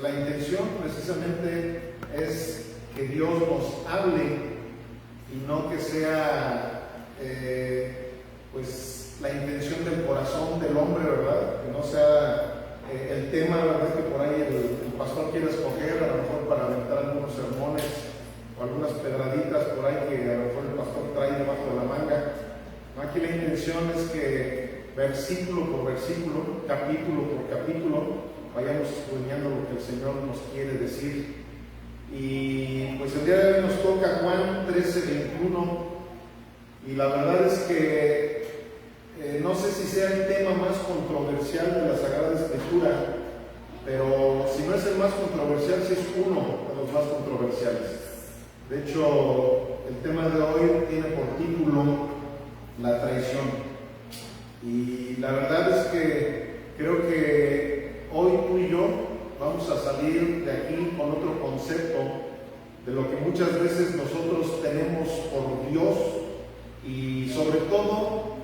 la intención precisamente es que Dios nos hable y no que sea pues la intención del corazón del hombre, ¿verdad? Que no sea el tema, ¿verdad?, que por ahí el pastor quiere escoger, a lo mejor para aventar algunos sermones o algunas pedraditas por ahí que a lo mejor el pastor trae debajo de la manga. Aquí la intención es que versículo por versículo, capítulo por capítulo, vayamos escudriñando lo que el Señor nos quiere decir. Y pues el día de hoy nos toca Juan 13:21, y la verdad es que no sé si sea el tema más controversial de la Sagrada Escritura, pero si no es el más controversial, sí es uno de los más controversiales. De hecho, el tema de hoy tiene por título la traición. Y la verdad es que creo que hoy tú y yo vamos a salir de aquí con otro concepto de lo que muchas veces nosotros tenemos por Dios, y sobre todo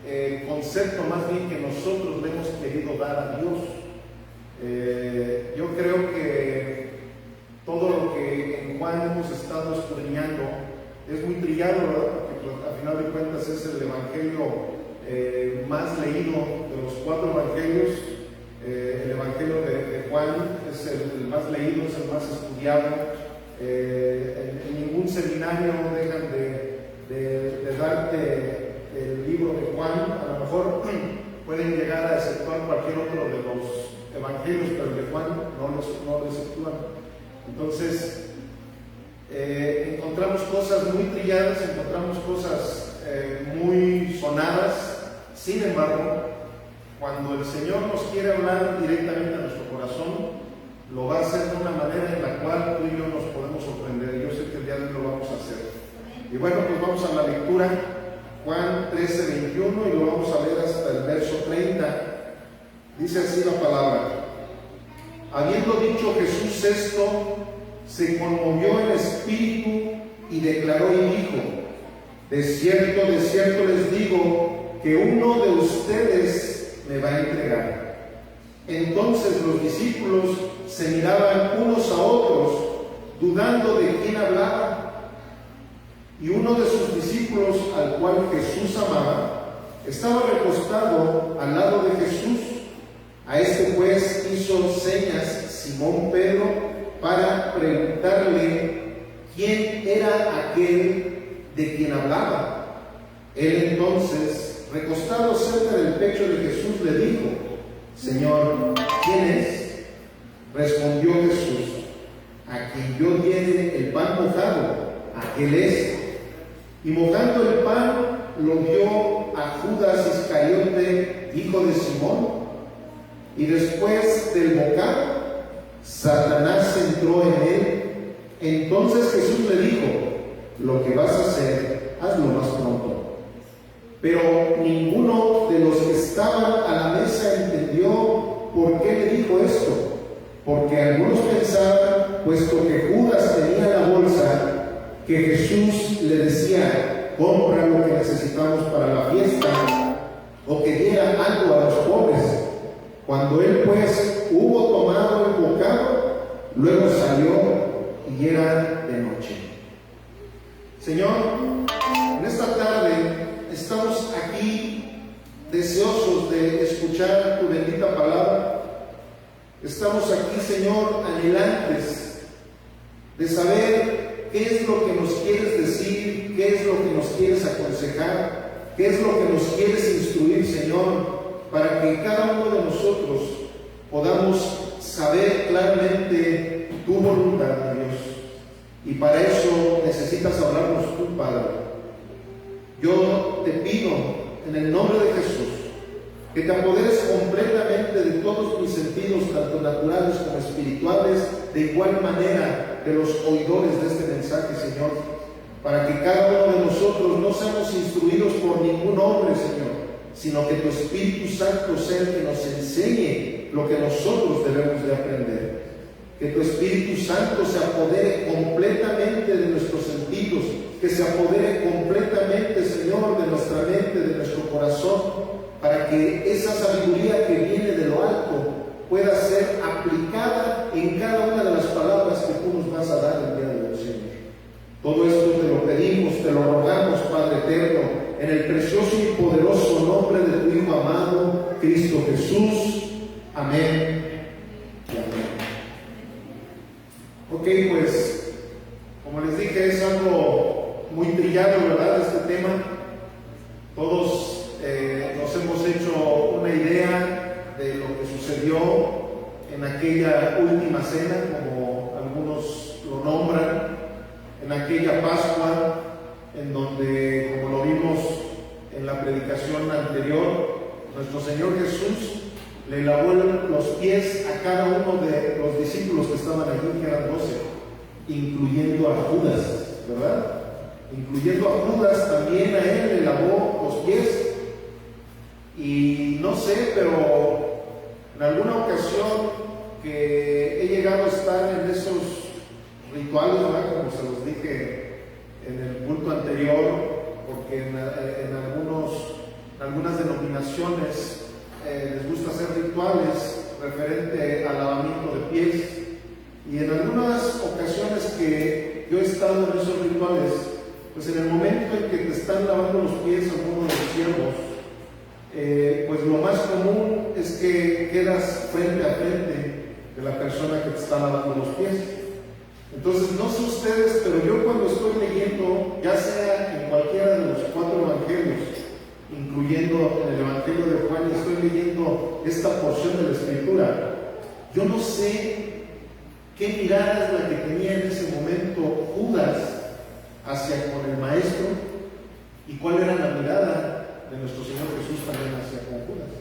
el concepto más bien que nosotros le hemos querido dar a Dios. Yo creo que todo lo que en Juan hemos estado escudriñando es muy trillado, ¿verdad? Porque pues, a final de cuentas es el evangelio más leído de los 4 evangelios. El evangelio de Juan es el más leído, es el más estudiado. En ningún seminario dejan de darte el libro de Juan. A lo mejor pueden llegar a exceptuar cualquier otro de los evangelios, pero el de Juan no lo exceptúan. Entonces encontramos cosas muy trilladas, encontramos cosas muy sonadas. Sin embargo, cuando el Señor nos quiere hablar directamente a nuestro corazón, lo va a hacer de una manera en la cual tú y yo nos podemos sorprender. Yo sé que el día de hoy lo vamos a hacer. Y bueno, pues vamos a la lectura, Juan 13:21, y lo vamos a leer hasta el verso 30. Dice así la palabra: habiendo dicho Jesús esto, se conmovió en espíritu y declaró y dijo: de cierto les digo, que uno de ustedes me va a entregar. Entonces los discípulos se miraban unos a otros, dudando de quién hablaba. Y uno de sus discípulos, al cual Jesús amaba, estaba recostado al lado de Jesús. A este pues hizo señas Simón Pedro para preguntarle quién era aquel de quien hablaba. Él entonces, recostado cerca del pecho de Jesús, le dijo: Señor, ¿quién es? Respondió Jesús: a quien yo diere el pan mojado, aquel es. Y mojando el pan, lo dio a Judas Iscariote, hijo de Simón. Y después del bocado, Satanás entró en él. Entonces Jesús le dijo: lo que vas a hacer, hazlo más pronto. Pero ninguno de los que estaban a la mesa entendió por qué le dijo esto, porque algunos pensaban, puesto que Judas tenía la bolsa, que Jesús le decía: compra lo que necesitamos para la fiesta, o que diera algo a los pobres. Cuando él pues hubo tomado el bocado, luego salió y era de noche. Señor, en esta tarde estamos aquí deseosos de escuchar tu bendita palabra. Estamos aquí, Señor, anhelantes de saber qué es lo que nos quieres decir, qué es lo que nos quieres aconsejar, qué es lo que nos quieres instruir, Señor, para que cada uno de nosotros podamos saber claramente tu voluntad, Dios. Y para eso necesitas hablarnos tú, Padre. Yo te pido en el nombre de Jesús que te apoderes completamente de todos mis sentidos, tanto naturales como espirituales, de igual manera de los oidores de este mensaje, Señor, para que cada uno de nosotros no seamos instruidos por ningún hombre, Señor, sino que tu Espíritu Santo sea el que nos enseñe lo que nosotros debemos de aprender. Que tu Espíritu Santo se apodere completamente de nuestros sentidos, que se apodere completamente, Señor, de nuestra mente, de nuestro corazón, para que esa sabiduría que viene de lo alto pueda ser aplicada en cada te lo rogamos, Padre eterno, en el precioso y poderoso nombre de tu Hijo amado, Cristo Jesús. Amén y amén. Ok, pues, como les dije, es algo muy trillado, ¿verdad?, este tema. Todos nos hemos hecho una idea de lo que sucedió en aquella última cena, como algunos lo nombran, en aquella Pascua, en donde, como lo vimos en la predicación anterior, nuestro Señor Jesús le lavó los pies a cada uno de los discípulos que estaban allí, que eran 12, incluyendo a Judas, ¿verdad? Incluyendo a Judas, también a él le lavó los pies. Y no sé, pero en alguna ocasión que he llegado a estar en esos rituales, ¿verdad?, como se los dije en el culto anterior, porque en algunas denominaciones les gusta hacer rituales referente al lavamiento de pies, y en algunas ocasiones que yo he estado en esos rituales, pues en el momento en que te están lavando los pies algunos de los siervos, pues lo más común es que quedas frente a frente de la persona que te está lavando los pies. Entonces, no sé ustedes, pero yo cuando estoy leyendo, ya sea en cualquiera de los 4 evangelios, incluyendo en el Evangelio de Juan, y estoy leyendo esta porción de la Escritura, yo no sé qué mirada es la que tenía en ese momento Judas hacia con el Maestro, y cuál era la mirada de nuestro Señor Jesús también hacia con Judas.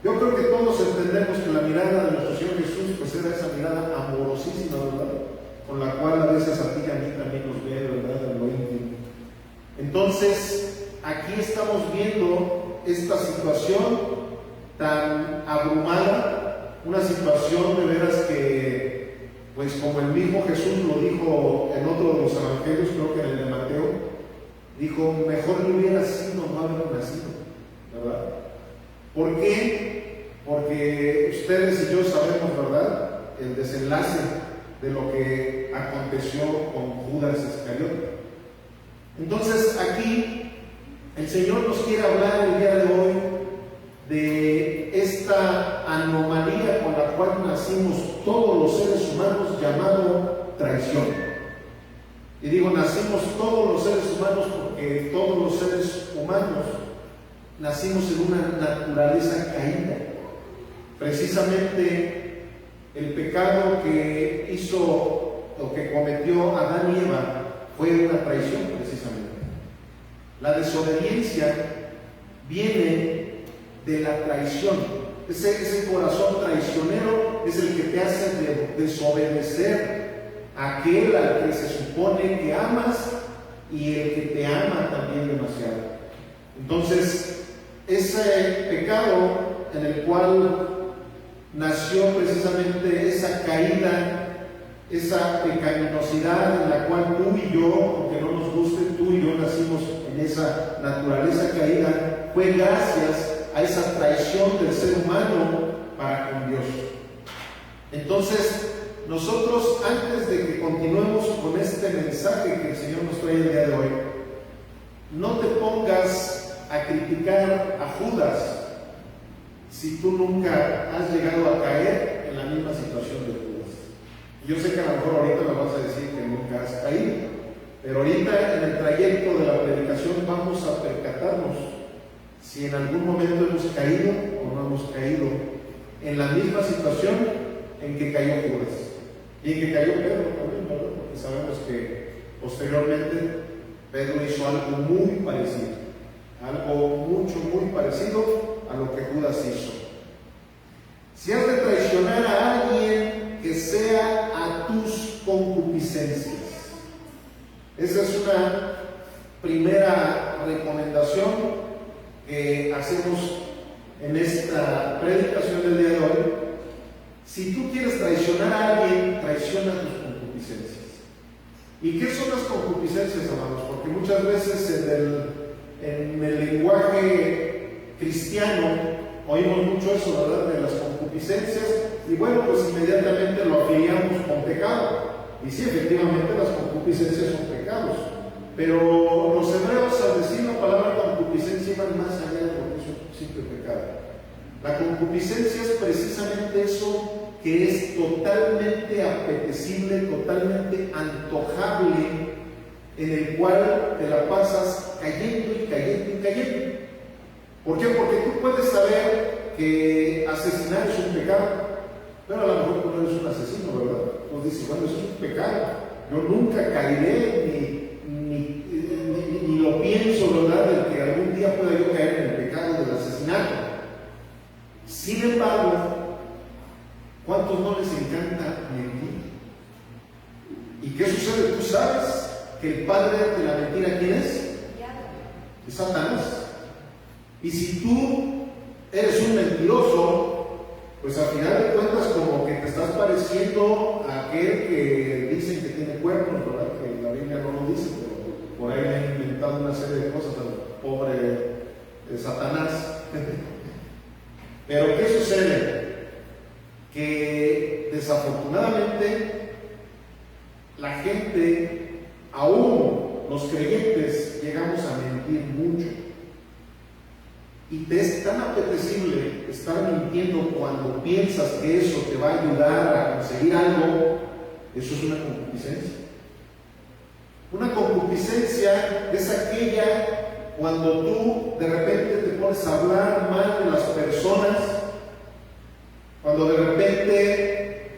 Yo creo que todos entendemos que la mirada de nuestro Señor Jesús pues era esa mirada amorosísima, ¿verdad?, con la cual a veces a ti y a mí también nos ve, ¿verdad?, en lo íntimo. Entonces, aquí estamos viendo esta situación tan abrumada, una situación de veras que, pues como el mismo Jesús lo dijo en otro de los evangelios, creo que en el de Mateo, dijo, mejor le hubiera sido no haber nacido, ¿verdad? ¿Por qué? Porque ustedes y yo sabemos, ¿verdad?, el desenlace de lo que aconteció con Judas Iscariote. Entonces aquí el Señor nos quiere hablar el día de hoy de esta anomalía con la cual nacimos todos los seres humanos, llamado traición. Y digo nacimos todos los seres humanos porque todos los seres humanos nacimos en una naturaleza caída. Precisamente el pecado que hizo o que cometió Adán y Eva fue una traición, precisamente. La desobediencia viene de la traición. Ese corazón traicionero es el que te hace desobedecer a aquel al que se supone que amas y el que te ama también demasiado. Entonces, ese pecado en el cual nació precisamente esa caída, esa pecaminosidad en la cual tú y yo, aunque no nos guste, tú y yo nacimos en esa naturaleza caída, fue gracias a esa traición del ser humano para con Dios. Entonces, nosotros, antes de que continuemos con este mensaje que el Señor nos trae el día de hoy, no te pongas a criticar a Judas si tú nunca has llegado a caer en la misma situación de Judas. Yo sé que a lo mejor ahorita me vas a decir que nunca has caído, pero ahorita en el trayecto de la predicación vamos a percatarnos si en algún momento hemos caído o no hemos caído en la misma situación en que cayó Judas y en que cayó Pedro también, ¿verdad? Porque sabemos que posteriormente Pedro hizo algo muy parecido, muy parecido a lo que Judas hizo. Si has de traicionar a alguien, que sea a tus concupiscencias. Esa es una primera recomendación que hacemos en esta predicación del día de hoy. Si tú quieres traicionar a alguien, traiciona tus concupiscencias. ¿Y qué son las concupiscencias, hermanos? Porque muchas veces en el lenguaje cristiano oímos mucho eso, ¿verdad?, de las concupiscencias, y bueno, pues inmediatamente lo afiliamos con pecado. Y sí, efectivamente las concupiscencias son pecados, Pero los hebreos, al decir la palabra concupiscencia, iban más allá de lo que es un simple pecado. La concupiscencia es precisamente eso que es totalmente apetecible, totalmente antojable, en el cual te la pasas cayendo y cayendo y cayendo. ¿Por qué? Porque tú puedes saber que asesinar es un pecado, pero a lo mejor tú no eres un asesino, ¿verdad? Pues dices, bueno, eso es un pecado. Yo nunca caeré ni lo pienso, ¿verdad?, de que algún día pueda yo caer en el pecado del asesinato. Sin embargo, ¿cuántos no les encanta mentir? ¿Y qué sucede? Tú sabes que el padre de la mentira, ¿quién es? Es Satanás. Y si tú eres un mentiroso, pues al final de cuentas como que te estás pareciendo a aquel que dicen que tiene cuernos, ¿verdad? Que la Biblia no lo dice, pero por ahí le han inventado una serie de cosas al pobre Satanás. Pero ¿qué sucede? Que desafortunadamente la gente, aún los creyentes, llegamos a mentir mucho. Y te es tan apetecible estar mintiendo cuando piensas que eso te va a ayudar a conseguir algo. Eso es una concupiscencia. Una concupiscencia es aquella cuando tú de repente te pones a hablar mal de las personas, cuando de repente,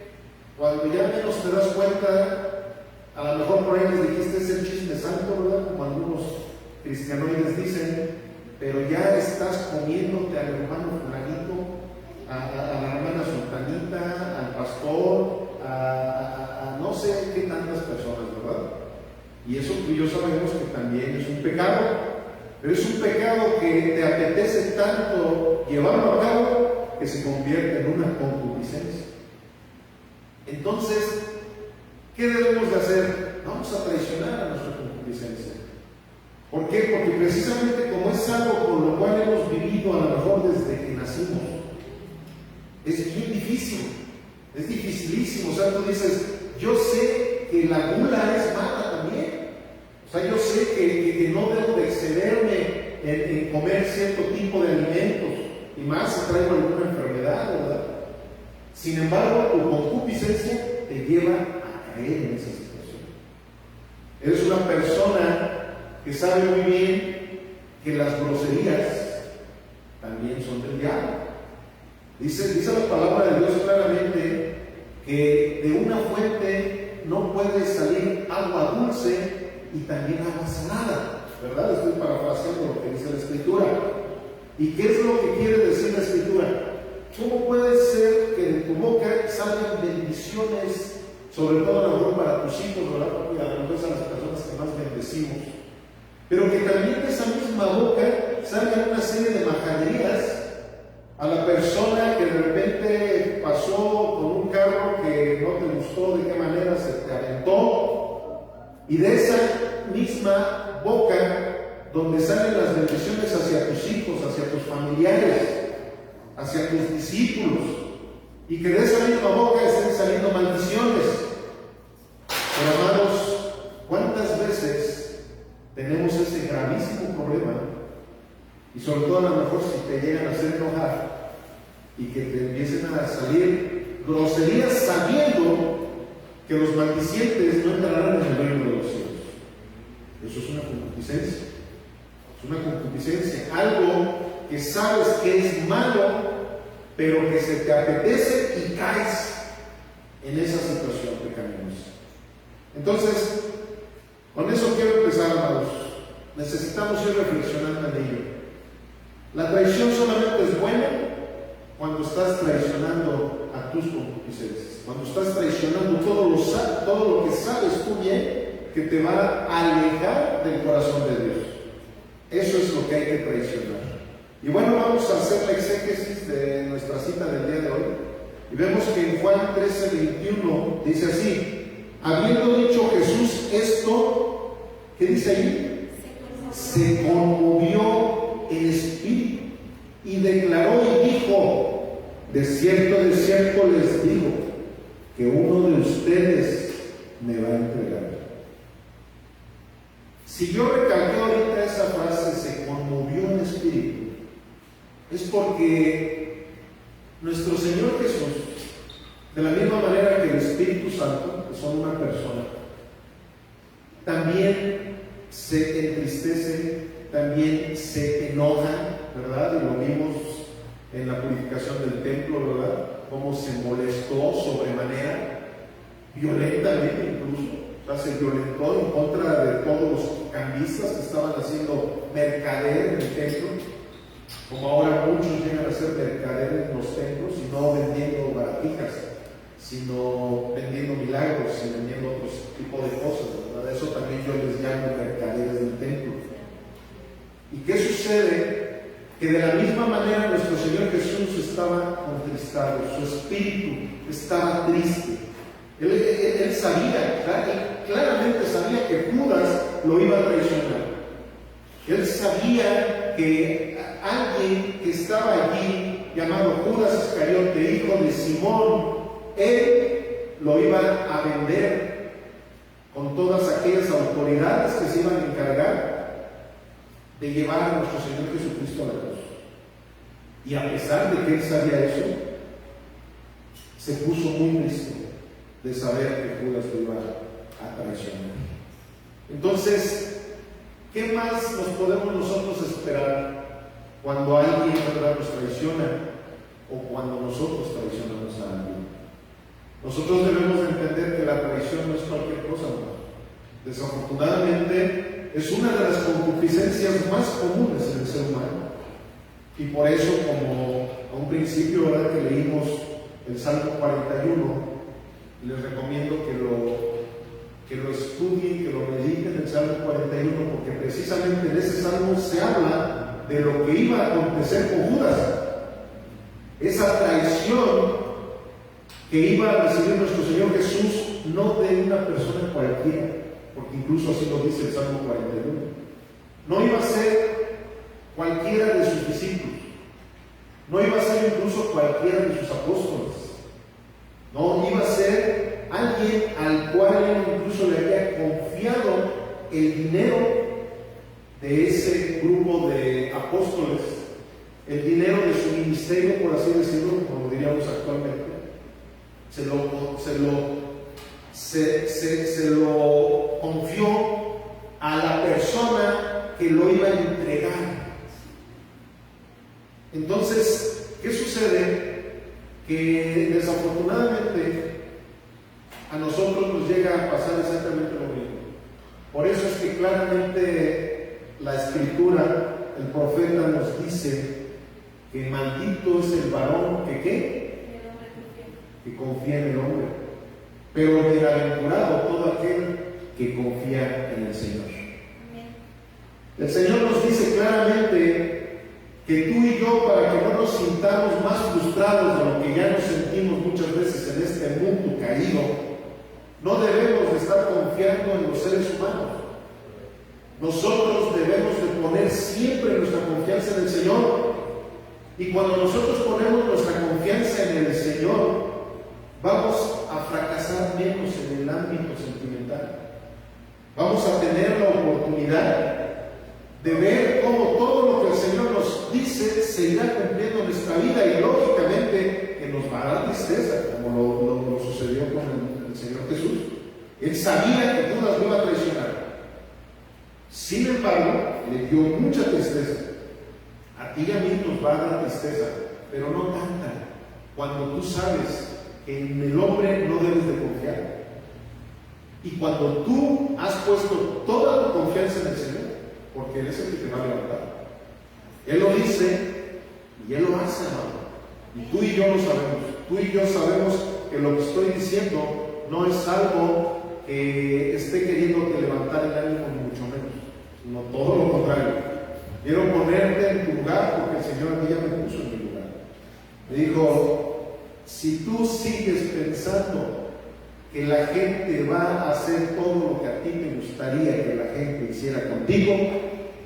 cuando ya menos te das cuenta, a lo mejor por ahí les dijiste ese chisme santo, ¿verdad? Como algunos cristianoides dicen, pero ya estás comiéndote al hermano fulanito, a la hermana sultanita, al pastor, a no sé qué tantas personas, ¿verdad? Y eso tú y yo sabemos que también es un pecado, pero es un pecado que te apetece tanto llevarlo a cabo que se convierte en una concupiscencia. Entonces, ¿qué debemos de hacer? Vamos a traicionar a nuestra concupiscencia. ¿Por qué? Porque precisamente como es algo con lo cual hemos vivido a lo mejor desde que nacimos, es bien difícil, es dificilísimo. O sea, tú dices, yo sé que la gula es mala también. O sea, yo sé que no debo de excederme en comer cierto tipo de alimentos, y más si traigo alguna enfermedad, ¿verdad? Sin embargo, tu concupiscencia te lleva a caer en esa situación. Eres una persona que sabe muy bien que las groserías también son del diablo. Dice la palabra de Dios claramente que de una fuente no puede salir agua dulce y también agua salada, ¿verdad? Estoy parafraseando lo que dice la Escritura. ¿Y qué es lo que quiere decir la Escritura? ¿Cómo puede ser que de tu boca salgan bendiciones, sobre todo a lo mejor para tus hijos, ¿verdad? Porque a lo mejor son las personas que más bendecimos, pero que también de esa misma boca salgan una serie de majaderías a la persona que de repente pasó con un carro que no te gustó, de qué manera se te aventó, y de esa misma boca donde salen las bendiciones hacia tus hijos, hacia tus familiares, hacia tus discípulos, y que de esa misma boca estén saliendo maldiciones. Pero hermanos, ¿cuántas veces tenemos ese gravísimo problema? Y sobre todo a lo mejor si te llegan a hacer enojar y que te empiecen a salir groserías sabiendo que los maldicientes no entrarán en el reino de los cielos. Eso es una concupiscencia. Es una concupiscencia, algo que sabes que es malo, pero que se te apetece y caes en esa situación pecaminosa. Entonces, con eso quiero empezar, hermanos. Necesitamos ir reflexionando en ello. La traición solamente es buena cuando estás traicionando a tus concupiscencias, cuando estás traicionando todo lo que sabes tú bien que te va a alejar del corazón de Dios. Eso es lo que hay que traicionar. Y bueno, vamos a hacer la exégesis de nuestra cita del día de hoy. Y vemos que en Juan 13:21 dice así: habiendo dicho Jesús esto, ¿qué dice ahí? Se conmovió el espíritu y declaró y dijo: de cierto les digo, que uno de ustedes me va a entregar. Si yo recalqué ahorita esa frase, se conmovió en espíritu, es porque nuestro Señor Jesús, de la misma manera que el Espíritu Santo, que son una persona, también se entristece, también se enoja, ¿verdad? Y lo vimos en la purificación del templo, ¿verdad? Cómo se molestó sobremanera, violentamente incluso. O sea, se violentó en contra de todos los cambistas que estaban haciendo mercader en el templo, como ahora muchos llegan a ser mercader en los templos, y no vendiendo baratijas, sino vendiendo milagros y vendiendo otro tipo de cosas, ¿verdad? Eso también yo les llamo mercaderes del templo. ¿Y qué sucede? Que de la misma manera nuestro Señor Jesús estaba contristado, su espíritu estaba triste. Él sabía, claramente sabía que Judas lo iba a traicionar. Él sabía que alguien que estaba allí, llamado Judas Iscariote, hijo de Simón, él lo iba a vender con todas aquellas autoridades que se iban a encargar de llevar a nuestro Señor Jesucristo a la cruz. Y a pesar de que él sabía eso, se puso muy triste de saber que Judas lo iba a traicionar. Entonces, ¿qué más nos podemos nosotros esperar cuando alguien, ¿verdad?, nos traiciona, o cuando nosotros traicionamos a alguien? Nosotros debemos entender que la traición no es cualquier cosa, ¿no? Desafortunadamente, es una de las concupiscencias más comunes en el ser humano. Y por eso, como a un principio, ¿verdad?, que leímos el Salmo 41, les recomiendo que lo estudien, que lo mediten, el Salmo 41, porque precisamente en ese salmo se habla de lo que iba a acontecer con Judas. Esa traición que iba a recibir nuestro Señor Jesús, no de una persona cualquiera, porque incluso así lo dice el Salmo 41. No iba a ser cualquiera de sus discípulos, no iba a ser incluso cualquiera de sus apóstoles, no, iba a ser alguien al cual él incluso le había confiado el dinero de ese grupo de apóstoles, el dinero de su ministerio, por así decirlo, como diríamos actualmente. Se lo confió a la persona que lo iba a entregar. Entonces, ¿qué sucede? Que desafortunadamente a nosotros nos llega a pasar exactamente lo mismo. Por eso es que claramente la Escritura, el profeta nos dice que maldito es el varón que ¿qué? Que confía en el hombre, pero bienaventurado todo aquel que confía en el Señor. El Señor nos dice claramente que tú y yo, para que no nos sintamos más frustrados de lo que ya nos sentimos muchas veces en este mundo caído, no debemos de estar confiando en los seres humanos. Nosotros debemos de poner siempre nuestra confianza en el Señor. Y cuando nosotros ponemos nuestra confianza en el Señor, vamos a fracasar menos en el ámbito sentimental. Vamos a tener la oportunidad de ver cómo todo lo que el Señor nos dice se irá cumpliendo en nuestra vida, y lógicamente que nos va a dar tristeza, como lo sucedió con el Señor Jesús. Él sabía que Judas lo iba a traicionar. Sin embargo, le dio mucha tristeza. A ti y a mí nos va a dar tristeza, pero no tanta, cuando tú sabes que en el hombre no debes de confiar. Y cuando tú has puesto toda tu confianza en el Señor, porque Él es el que te va a levantar. Él lo dice y Él lo hace, hermano. Y tú y yo lo sabemos. Tú y yo sabemos que lo que estoy diciendo no es algo que esté queriendo levantar el ánimo, ni mucho menos, sino todo lo contrario. Quiero ponerte en tu lugar, porque el Señor a mí ya me puso en mi lugar. Me dijo: si tú sigues pensando que la gente va a hacer todo lo que a ti te gustaría que la gente hiciera contigo,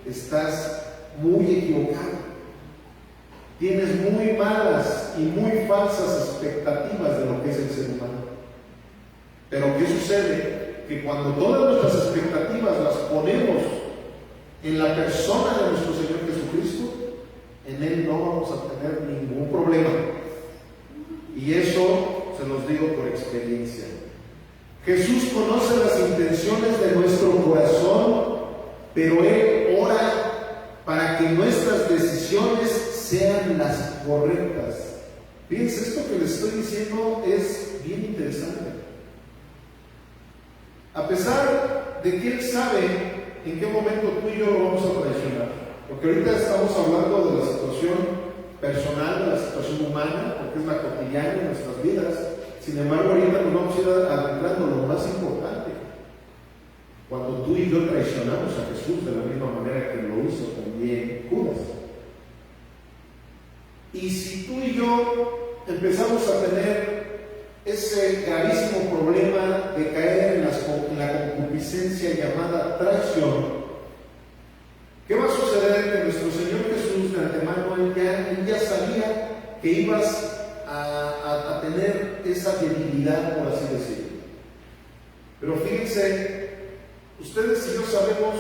estás muy equivocado. Tienes muy malas y muy falsas expectativas de lo que es el ser humano. Pero ¿qué sucede? Que cuando todas nuestras expectativas las ponemos en la persona de nuestro Señor Jesucristo, en Él no vamos a tener ningún problema. Y eso se los digo por experiencia. Jesús conoce las intenciones de nuestro corazón, pero Él ora para que nuestras decisiones sean las correctas. Fíjense, esto que les estoy diciendo es bien interesante. A pesar de que Él sabe en qué momento tú y yo lo vamos a traicionar, porque ahorita estamos hablando de la situación personal, de la situación humana, porque es la cotidiana de nuestras vidas. Sin embargo, ahorita nos vamos a ir adentrando en lo más importante. Cuando tú y yo traicionamos a Jesús de la misma manera que lo hizo también Judas. Y si tú y yo empezamos a tener ese gravísimo problema de caer en la concupiscencia llamada traición, ¿qué va a suceder? Que nuestro Señor Jesús de antemano, Él ya sabía que ibas a tener esa debilidad, por así decirlo. Pero fíjense, ustedes y yo sabemos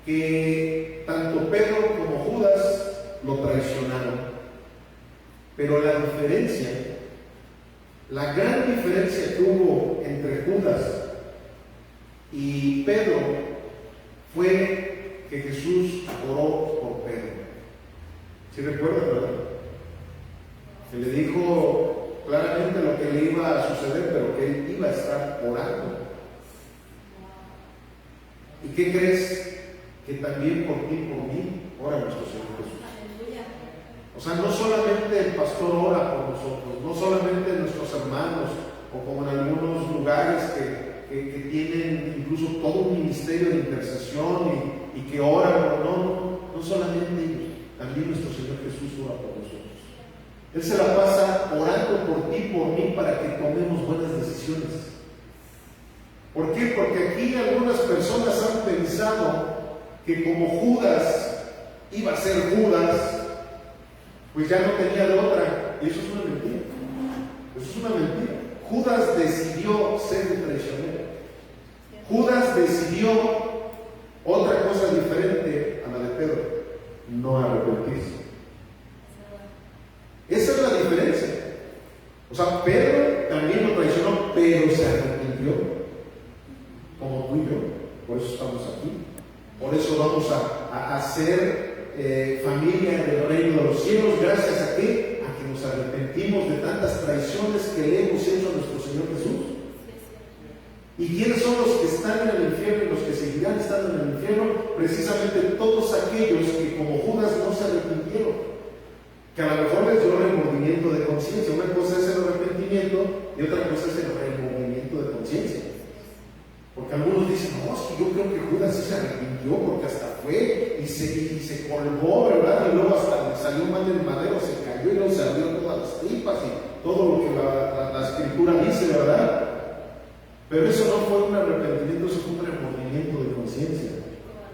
que tanto Pedro como Judas lo traicionaron. Pero la diferencia, la gran diferencia que hubo entre Judas y Pedro fue que Jesús oró por Pedro. ¿Sí recuerdan, verdad? Que le dijo claramente lo que le iba a suceder, pero que él iba a estar orando. ¿Y qué crees? Que también por ti, por mí, ora nuestro Señor Jesús. O sea, no solamente el pastor ora por nosotros, no solamente nuestros hermanos, o como en algunos lugares que tienen incluso todo un ministerio de intercesión y que oran, no solamente ellos, también nuestro Señor Jesús ora por nosotros. Él se la pasa orando por ti, por mí, para que tomemos buenas decisiones. ¿Por qué? Porque aquí algunas personas han pensado que como Judas iba a ser Judas, pues ya no tenía de otra. Y eso es una mentira. Eso es una mentira. Judas decidió ser un traicionero. Judas decidió otra cosa diferente a la de Pedro: no arrepentirse. Esa es la diferencia. O sea, Pedro también lo traicionó, pero se arrepintió, como tú y yo. Por eso estamos aquí. Por eso vamos a hacer familia del reino de los cielos. ¿Gracias a qué? A que nos arrepentimos de tantas traiciones que le hemos hecho a nuestro Señor Jesús. ¿Y quiénes son los que están en el infierno y los que seguirán estando en el infierno? Precisamente todos aquellos que como Judas no se arrepintieron, que a lo mejor les dio remordimiento de conciencia. Una cosa es el arrepentimiento y otra cosa es el remordimiento de conciencia. Porque algunos dicen, no, es que yo creo que Judas sí se arrepintió, porque hasta fue y se colgó, ¿verdad? Y luego hasta le salió mal del madero, se cayó y luego se abrió todas las tripas y todo lo que la escritura dice, ¿verdad? Pero eso no fue un arrepentimiento, eso fue un remordimiento de conciencia.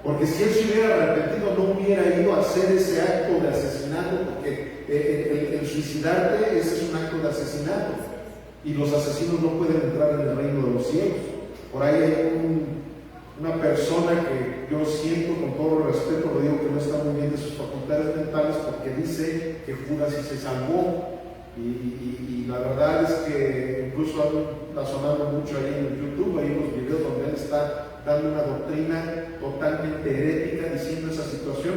Porque si él se hubiera arrepentido, no hubiera ido a hacer ese acto de asesinato, porque el suicidarte, ese es un acto de asesinato. Y los asesinos no pueden entrar en el reino de los cielos. Por ahí hay una persona que yo siento, con todo el respeto, le digo que no está muy bien de sus facultades mentales, porque dice que Judas sí se salvó. Y la verdad es que incluso está sonando mucho ahí en YouTube, hay unos videos donde él está dando una doctrina totalmente herética diciendo esa situación.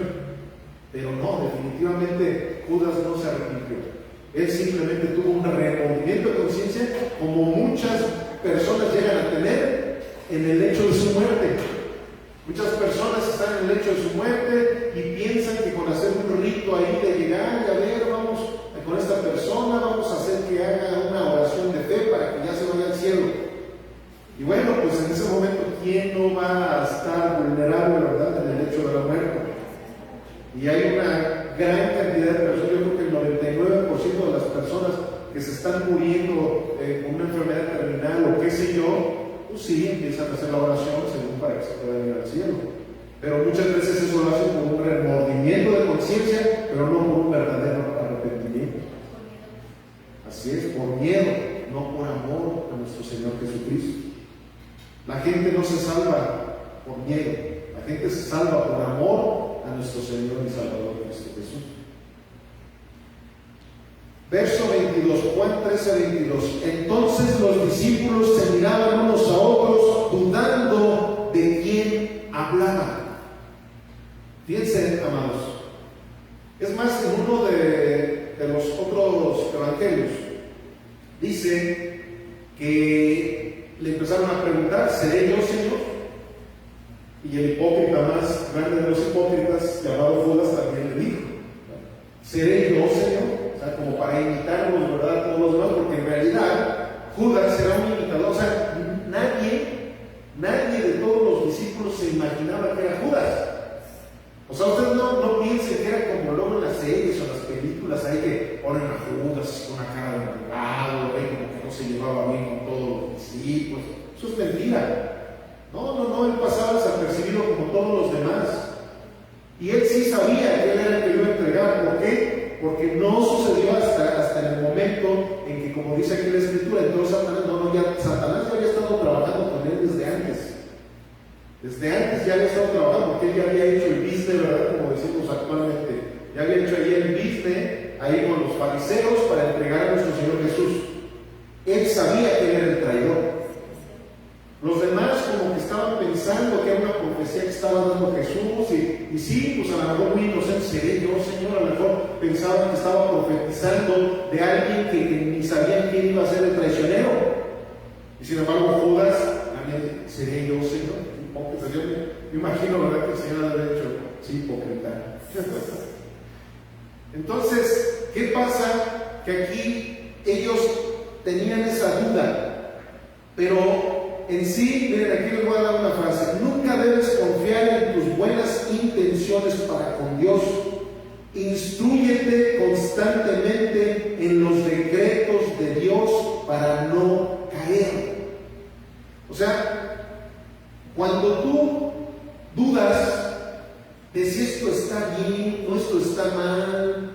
Pero no, definitivamente Judas no se arrepintió. Él simplemente tuvo un remordimiento de conciencia, como muchas personas llegan a tener en el hecho de su muerte. Muchas personas están en el hecho de su muerte y piensan que con hacer un rito ahí de llegar y a ver, vamos con esta persona, vamos a hacer que haga una oración de fe para que ya se vaya al cielo. Y bueno, pues en ese momento, ¿quién no va a estar vulnerable, verdad, en el hecho de la muerte? Y hay una gran cantidad de personas, yo creo que el 99% de las personas que se están muriendo con una enfermedad terminal o qué sé yo, pues sí, empiezan a hacer la oración según para que se puedan ir al cielo. Pero muchas veces eso lo hacen con un remordimiento de conciencia, pero no por un verdadero arrepentimiento. Así es, por miedo, no por amor a nuestro Señor Jesucristo. La gente no se salva por miedo, la La gente se salva por amor a nuestro Señor y Salvador Cristo Jesús. Verso 22, Juan 13:22. Entonces los discípulos se miraban unos a otros, dudando de quién hablaba. Fíjense, amados. Es más, en uno de los otros evangelios dice que le empezaron a preguntar: ¿seré yo, Señor? Y el hipócrita más grande de los hipócritas, llamado Judas, también le dijo: ¿seré yo, Señor? O sea, como para imitarlos, ¿verdad?, todos los demás, porque en realidad Judas era un imitador. O sea, nadie de todos los discípulos se imaginaba que era Judas. O sea, ustedes no piensen que era como luego en las series o en las películas ahí que ponen a Judas con una cara de malvado, como que no se llevaba bien con todos los discípulos. Eso es mentira. No, él pasaba desapercibido como todos los demás. Y él sí sabía que él era el que lo iba a entregar. ¿Por qué? Porque no sucedió hasta en el momento en que, como dice aquí la Escritura, entonces Satanás ya había estado trabajando con él desde antes. Desde antes ya había estado trabajando, porque él ya había hecho el business, ¿verdad?, como decimos actualmente. Ya había hecho ahí el business, ahí con los fariseos, para entregar a nuestro Señor Jesús. Él sabía que él era el traidor. Los demás como que estaban pensando que era una profecía que estaba dando Jesús, y sí, pues a lo mejor muy inocente: seré yo, Señor. A lo mejor pensaban que estaba profetizando de alguien que ni sabían quién iba a ser el traicionero. Y sin embargo Judas también: seré yo, Señor. Hipócrita. Yo me imagino, ¿verdad?, que el Señor había dicho: sí, hipócrita. Entonces, ¿qué pasa? Que aquí ellos tenían esa duda, pero en sí, miren, aquí les voy a dar una frase: nunca debes confiar en tus buenas intenciones para con Dios. Instrúyete constantemente en los decretos de Dios para no caer. O sea, cuando tú dudas de si esto está bien o esto está mal,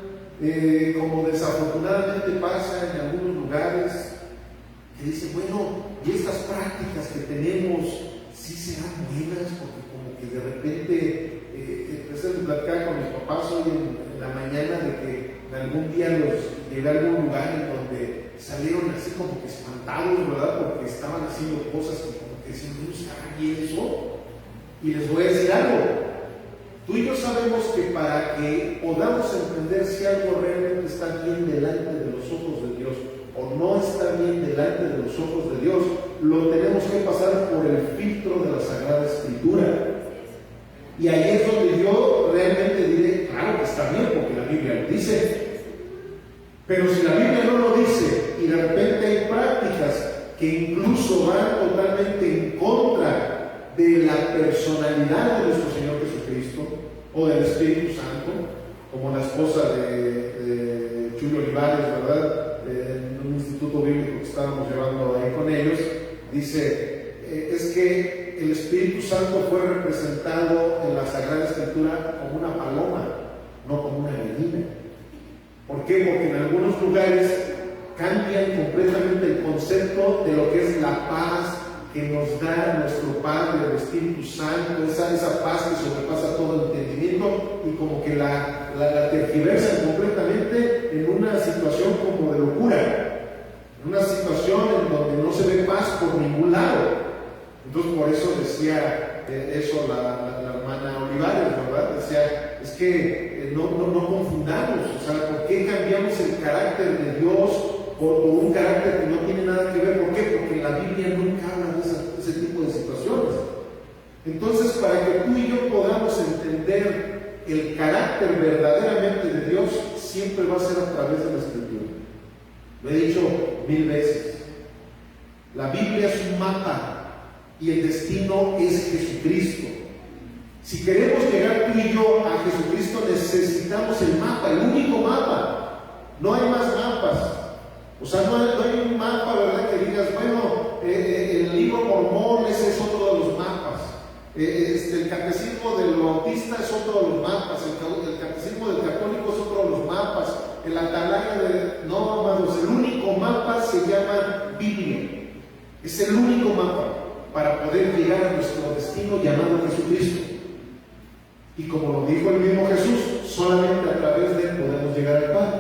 como desafortunadamente pasa en algunos lugares, que dicen: bueno, y estas prácticas que tenemos, ¿sí serán buenas? Porque como que de repente empecé a platicar con mis papás hoy en la mañana de que en algún día los llegué a algún lugar en donde salieron así como que espantados, ¿verdad?, porque estaban haciendo cosas que como que decían: ¿no está bien eso? Y les voy a decir algo: tú y yo sabemos que para que podamos entender si algo realmente está bien delante de los ojos de Dios o no está bien delante de los ojos de Dios, lo tenemos que pasar por el filtro de la Sagrada Escritura. Y ahí es donde yo realmente diré: claro que está bien, porque la Biblia lo dice. Pero si la Biblia no lo dice y de repente hay prácticas que incluso van totalmente en contra de la personalidad de nuestro Señor Jesucristo o del Espíritu Santo, como la esposa de Julio Olivares, ¿verdad?, en un instituto bíblico que estábamos llevando ahí con ellos, dice: es que el Espíritu Santo fue representado en la Sagrada Escritura como una paloma, no como una gallina. ¿Por qué? Porque en algunos lugares cambian completamente el concepto de lo que es la paz que nos da nuestro Padre, el Espíritu Santo, esa paz que sobrepasa todo entendimiento, y como que la tergiversan completamente en una situación como de locura, en una situación en donde no se ve paz por ningún lado. Entonces, por eso decía eso la hermana Olivares, ¿verdad? Decía: es que no confundamos, o sea, ¿por qué cambiamos el carácter de Dios por un carácter que no tiene nada que ver? ¿Por qué? Porque la Biblia nunca habla de ese tipo de situaciones. Entonces, para que tú y yo podamos entender el carácter verdaderamente de Dios, siempre va a ser a través de la Escritura. Lo he dicho 1000 veces. La Biblia es un mapa y el destino es Jesucristo. Si queremos llegar tú y yo a Jesucristo, necesitamos el mapa, el único mapa. No hay más mapas. O sea, no hay un mapa, ¿verdad?, que digas: bueno, el libro Mormón, ese es otro de los mapas. El catecismo del bautista es otro de los mapas. El catecismo del católico es otro de los mapas. El atalaya de... No, amados, el único mapa se llama Biblia. Es el único mapa para poder llegar a nuestro destino llamado Jesucristo. Y como lo dijo el mismo Jesús, solamente a través de él podemos llegar al Padre.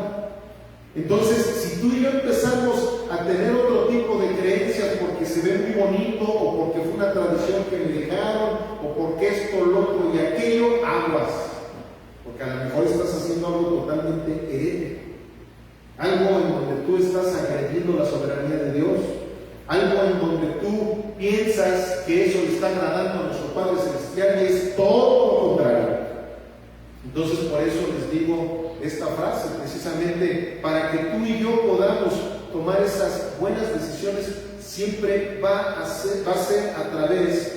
Entonces, si tú y yo empezamos a tener otro tipo de creencias porque se ve muy bonito, o porque fue una tradición que me dejaron, o porque esto, lo otro y aquello, aguas. Porque a lo mejor estás haciendo algo totalmente herético. Algo en donde tú estás agrediendo la soberanía de Dios. Algo en donde tú piensas que eso le está agradando a nuestro Padre Celestial, y es todo lo contrario. Entonces, por eso les digo esta frase, precisamente para que tú y yo podamos tomar esas buenas decisiones, siempre va a ser a través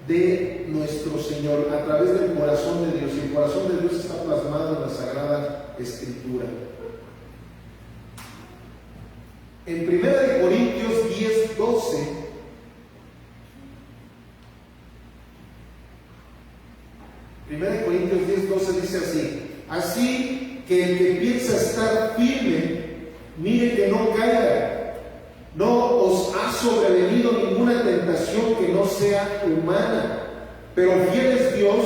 de nuestro Señor, a través del corazón de Dios. Y el corazón de Dios está plasmado en la Sagrada Escritura. En 1 Corintios 10:12, dice así: así que el que piensa estar firme, mire que no caiga. No os ha sobrevenido ninguna tentación que no sea humana, pero fiel es Dios,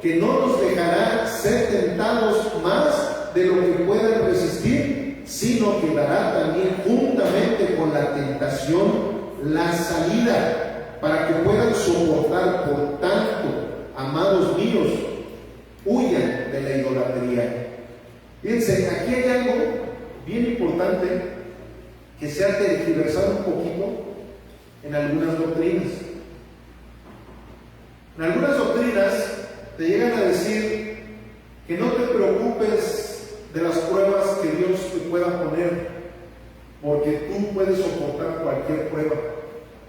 que no nos dejará ser tentados más de lo que puedan resistir, sino que dará también juntamente con la tentación la salida, para que puedan soportar. Por tanto, amados míos, huyan de la idolatría. Fíjense, aquí hay algo bien importante que se ha tergiversado un poquito en algunas doctrinas. En algunas doctrinas te llegan a decir que no te preocupes de las pruebas que Dios te pueda poner, porque tú puedes soportar cualquier prueba,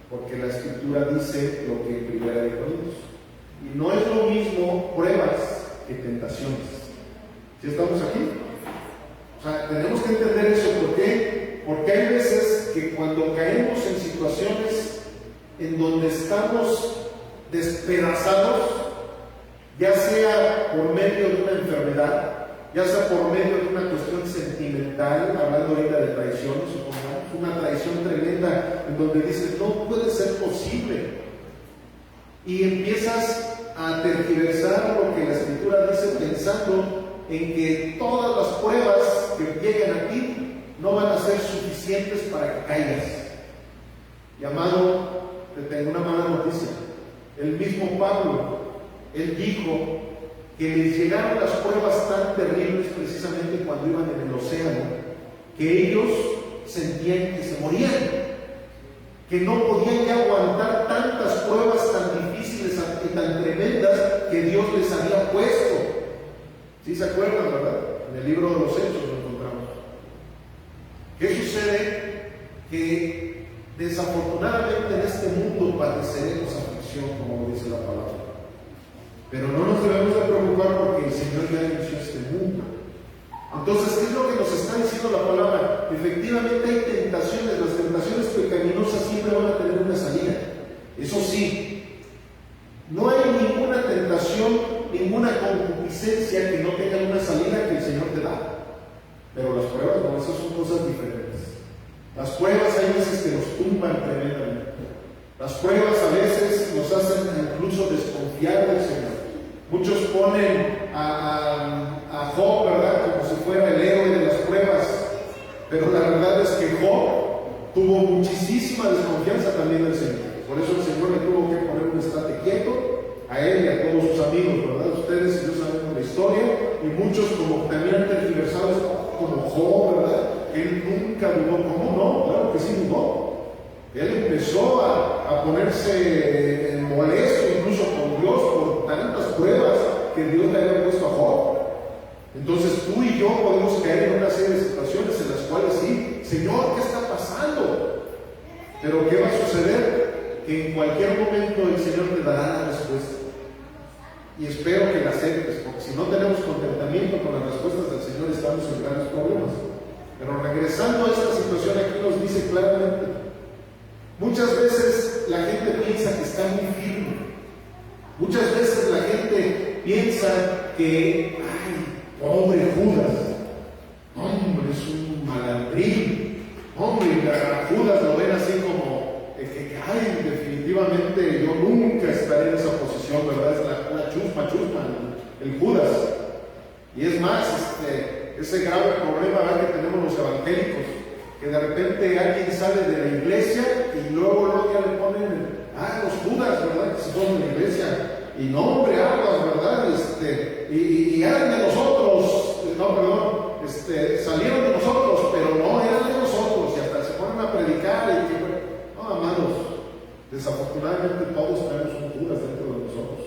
porque la Escritura dice lo que en 1 Corintios. Y no es lo mismo pruebas que tentaciones. ¿Sí estamos aquí? O sea, tenemos que entender eso. ¿Por qué? Porque hay veces que cuando caemos en situaciones en donde estamos despedazados, ya sea por medio de una enfermedad, ya sea por medio de una cuestión sentimental, hablando ahorita de traiciones, supongamos, una traición tremenda en donde dices, no puede ser posible, y empiezas a tergiversar lo que la Escritura dice, pensando en que todas las pruebas que lleguen a ti no van a ser suficientes para que caigas. Y amado, te tengo una mala noticia. El mismo Pablo, él dijo que les llegaron las pruebas tan terribles precisamente cuando iban en el océano, que ellos sentían que se morían, que no podían ya aguantar tantas pruebas tan difíciles y tan tremendas que Dios les había puesto. ¿Sí se acuerdan, verdad? En el libro de los Hechos lo encontramos. ¿Qué sucede? Que desafortunadamente en este mundo padeceremos aflicción, como dice la palabra. Pero no nos debemos de preocupar porque el Señor ya inició este mundo. Entonces, ¿qué es lo que nos está diciendo la palabra? Efectivamente hay tentaciones. Las tentaciones pecaminosas siempre van a tener una salida. Eso sí, no hay ninguna tentación, ninguna concupiscencia que no tenga una salida que el Señor te da. Pero las pruebas, no, esas son cosas diferentes. Las pruebas hay veces que nos tumban tremendamente. Las pruebas a veces nos hacen incluso desconfiar del Señor. Muchos ponen a Job, ¿verdad?, como si fuera el héroe de las pruebas. Pero la verdad es que Job tuvo muchísima desconfianza también del Señor. Por eso el Señor le tuvo que poner un estate quieto a él y a todos sus amigos, ¿verdad? Ustedes y yo sabemos la historia, y muchos como también han tergiversado como Job, ¿verdad? Él nunca dudó. ¿Cómo no? Claro que sí dudó. Él empezó a ponerse molesto incluso con Dios por tantas pruebas que Dios le había puesto a Job. Entonces tú y yo podemos caer en una serie de situaciones en las cuales sí, Señor, ¿qué está pasando? Pero ¿qué va a suceder? Que en cualquier momento el Señor te dará la respuesta. Y espero que la aceptes, porque si no tenemos contentamiento con las respuestas del Señor, estamos en grandes problemas. Pero regresando a esta situación, aquí nos dice claramente, muchas veces la gente piensa que está muy firme. Muchas veces la gente piensa que, ay, pobre Judas, hombre, es un malandrín, hombre, a Judas lo ven así como que, ay, definitivamente yo nunca estaré en esa posición, ¿verdad? Es la chusma, el Judas. Y es más, ese grave problema, ¿verdad?, que tenemos los evangélicos, que de repente alguien sale de la iglesia y luego ya le ponen, los Judas, ¿verdad?, que se son de la iglesia, y no, hombre, aguas, ¿verdad?, y eran de nosotros, salieron de nosotros, pero no eran de nosotros, y hasta se ponen a predicar, y que, no, amados, desafortunadamente todos tenemos un Judas dentro de nosotros.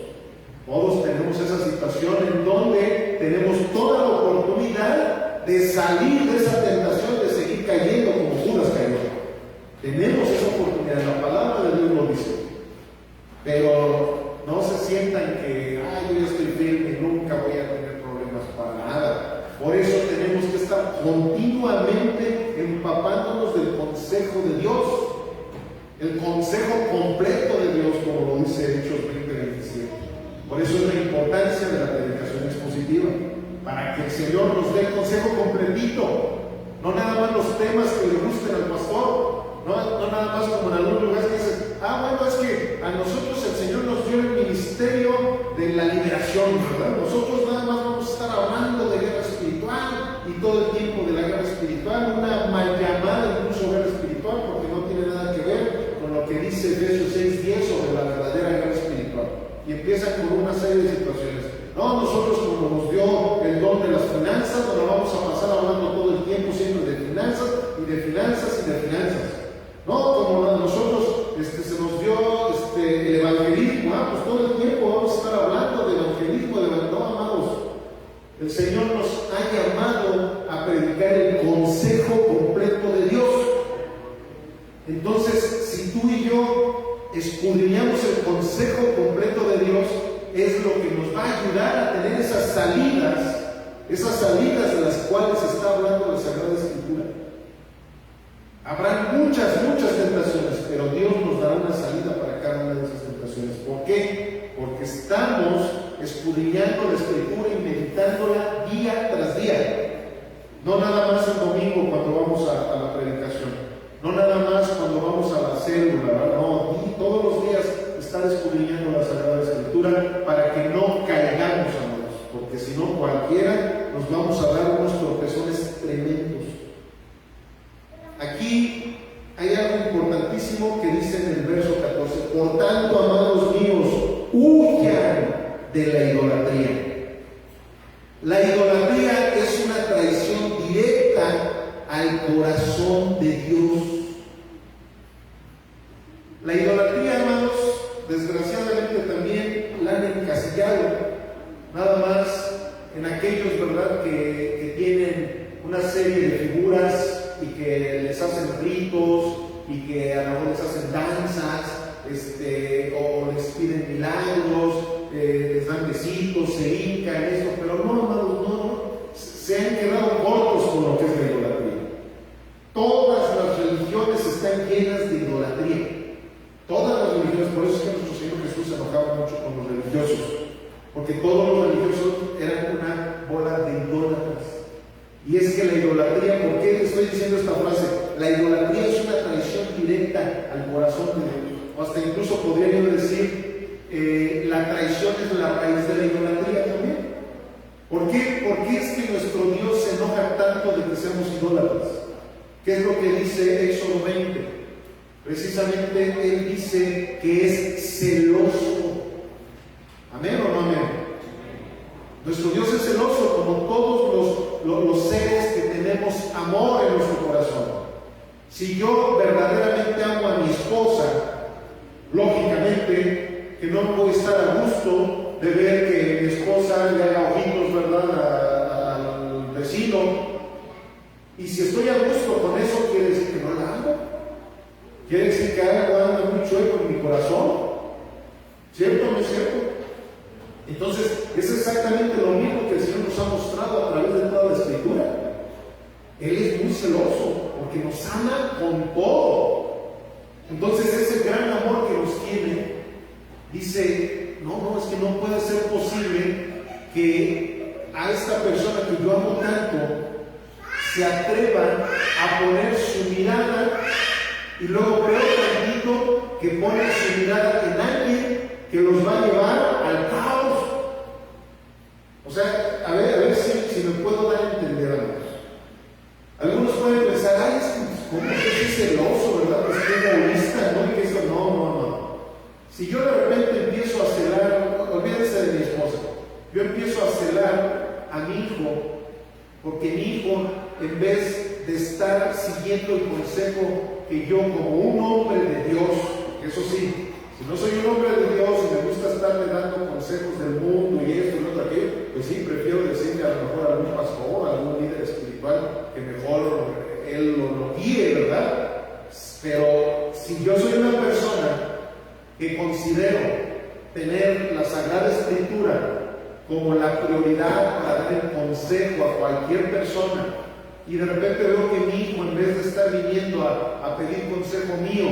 Todos tenemos esa situación en donde tenemos toda la oportunidad de salir de esa tentación, de seguir cayendo como Judas cayó. Tenemos esa oportunidad, la palabra de Dios lo dice. Pero no se sientan que, yo ya estoy firme y nunca voy a tener problemas para nada. Por eso tenemos que estar continuamente empapándonos del consejo de Dios. El consejo completo de Dios, como lo dice Hechos 20:27. Por eso es la importancia de la predicación expositiva, para que el Señor nos dé el consejo completito, no nada más los temas que le gusten al pastor, no nada más como en algunos lugares que dicen, bueno, es que a nosotros el Señor nos dio el ministerio de la liberación, ¿verdad? Nosotros nada más vamos a estar hablando de guerra espiritual y todo el tiempo de la guerra espiritual, una mal llamada incluso guerra espiritual, porque no tiene nada que ver con lo que dice Efesios 6:10 sobre la verdadera guerra espiritual. Y empieza con una serie de situaciones. No, nosotros como nos dio el don de las finanzas, nos lo vamos a pasar hablando todo el tiempo siempre de finanzas y de finanzas y de finanzas. No, como a nosotros se nos dio el evangelismo, pues todo el tiempo vamos a estar hablando de evangelismo, no, amados. El Señor nos ha llamado a predicar el consejo completo de Dios. Entonces, si tú y yo escudriñamos el consejo completo de Dios, es lo que nos va a ayudar a tener esas salidas de las cuales está hablando la Sagrada Escritura. Habrá muchas tentaciones, pero Dios nos dará una salida para cada una de esas tentaciones. ¿Por qué? Porque estamos escudriñando la Escritura y meditándola día tras día. No nada más el domingo cuando vamos a la predicación, no nada más cuando vamos a la célula, ¿verdad? No, todos los días estar escudriñando la Sagrada Escritura para que no caigamos, amados, porque si no cualquiera nos vamos a dar unos tropezones tremendos. Aquí hay algo importantísimo que dice en el verso 14: por tanto, amados míos, huyan de la idolatría. La idolatría es una traición directa al corazón de Dios. La idolatría, amados, desgraciadamente también la han encasillado nada más en aquellos, ¿verdad?, que tienen una serie de figuras y que les hacen ritos y que a lo mejor les hacen danzas, o les piden milagros, les dan besitos, se hincan, esto, pero no, amados, no, se han quedado cortos con lo que es la idolatría. Todas las religiones están llenas de idolatría. Todas las religiones, por eso es que nuestro Señor Jesús se enojaba mucho con los religiosos, porque todos los religiosos eran una bola de idólatras. Y es que la idolatría, ¿por qué estoy diciendo esta frase? La idolatría es una traición directa al corazón de Dios. O hasta incluso podría yo decir, la traición es la raíz de la idolatría también. ¿Por qué? Porque es que nuestro Dios se enoja tanto de que seamos idólatras. ¿Qué es lo que dice Éxodo 20? Precisamente Él dice que es celoso. ¿Amén o no amén? Nuestro Dios es celoso, como todos los seres que tenemos amor en nuestro corazón. Si yo verdaderamente amo a mi esposa, lógicamente que no puedo estar a gusto de ver que mi esposa le haga ojitos, ¿verdad?, al vecino. Y si estoy a gusto con eso, quiere decir que no la amo. Quiere decir que algo anda muy chueco en mi corazón. ¿Cierto o no es cierto? Entonces, es exactamente lo mismo que el Señor nos ha mostrado a través de toda la Escritura. Él es muy celoso porque nos ama con todo. Entonces, ese gran amor que nos tiene, dice, no, es que no puede ser posible que a esta persona que yo amo tanto se atreva a poner su mirada, y luego peor tantito, que pone su mirada en alguien que los va a llevar al caos. celoso, ¿verdad? Que esté egoísta, ¿no? Y que eso, no. Si yo de repente empiezo a celar, olvídense de mi esposa, yo empiezo a celar a mi hijo, porque mi hijo, en vez de estar siguiendo el consejo que yo, como un hombre de Dios, porque eso sí, si no soy un hombre de Dios y me gusta estarle dando consejos del mundo y esto y lo otro aquello, pues sí, prefiero decirle a lo mejor a algún pastor, a algún líder espiritual, que mejor él lo guíe, ¿verdad? Pero si yo soy una persona que considero tener la Sagrada Escritura como la prioridad para dar el consejo a cualquier persona, y de repente veo que mi hijo, en vez de estar viniendo a pedir consejo mío,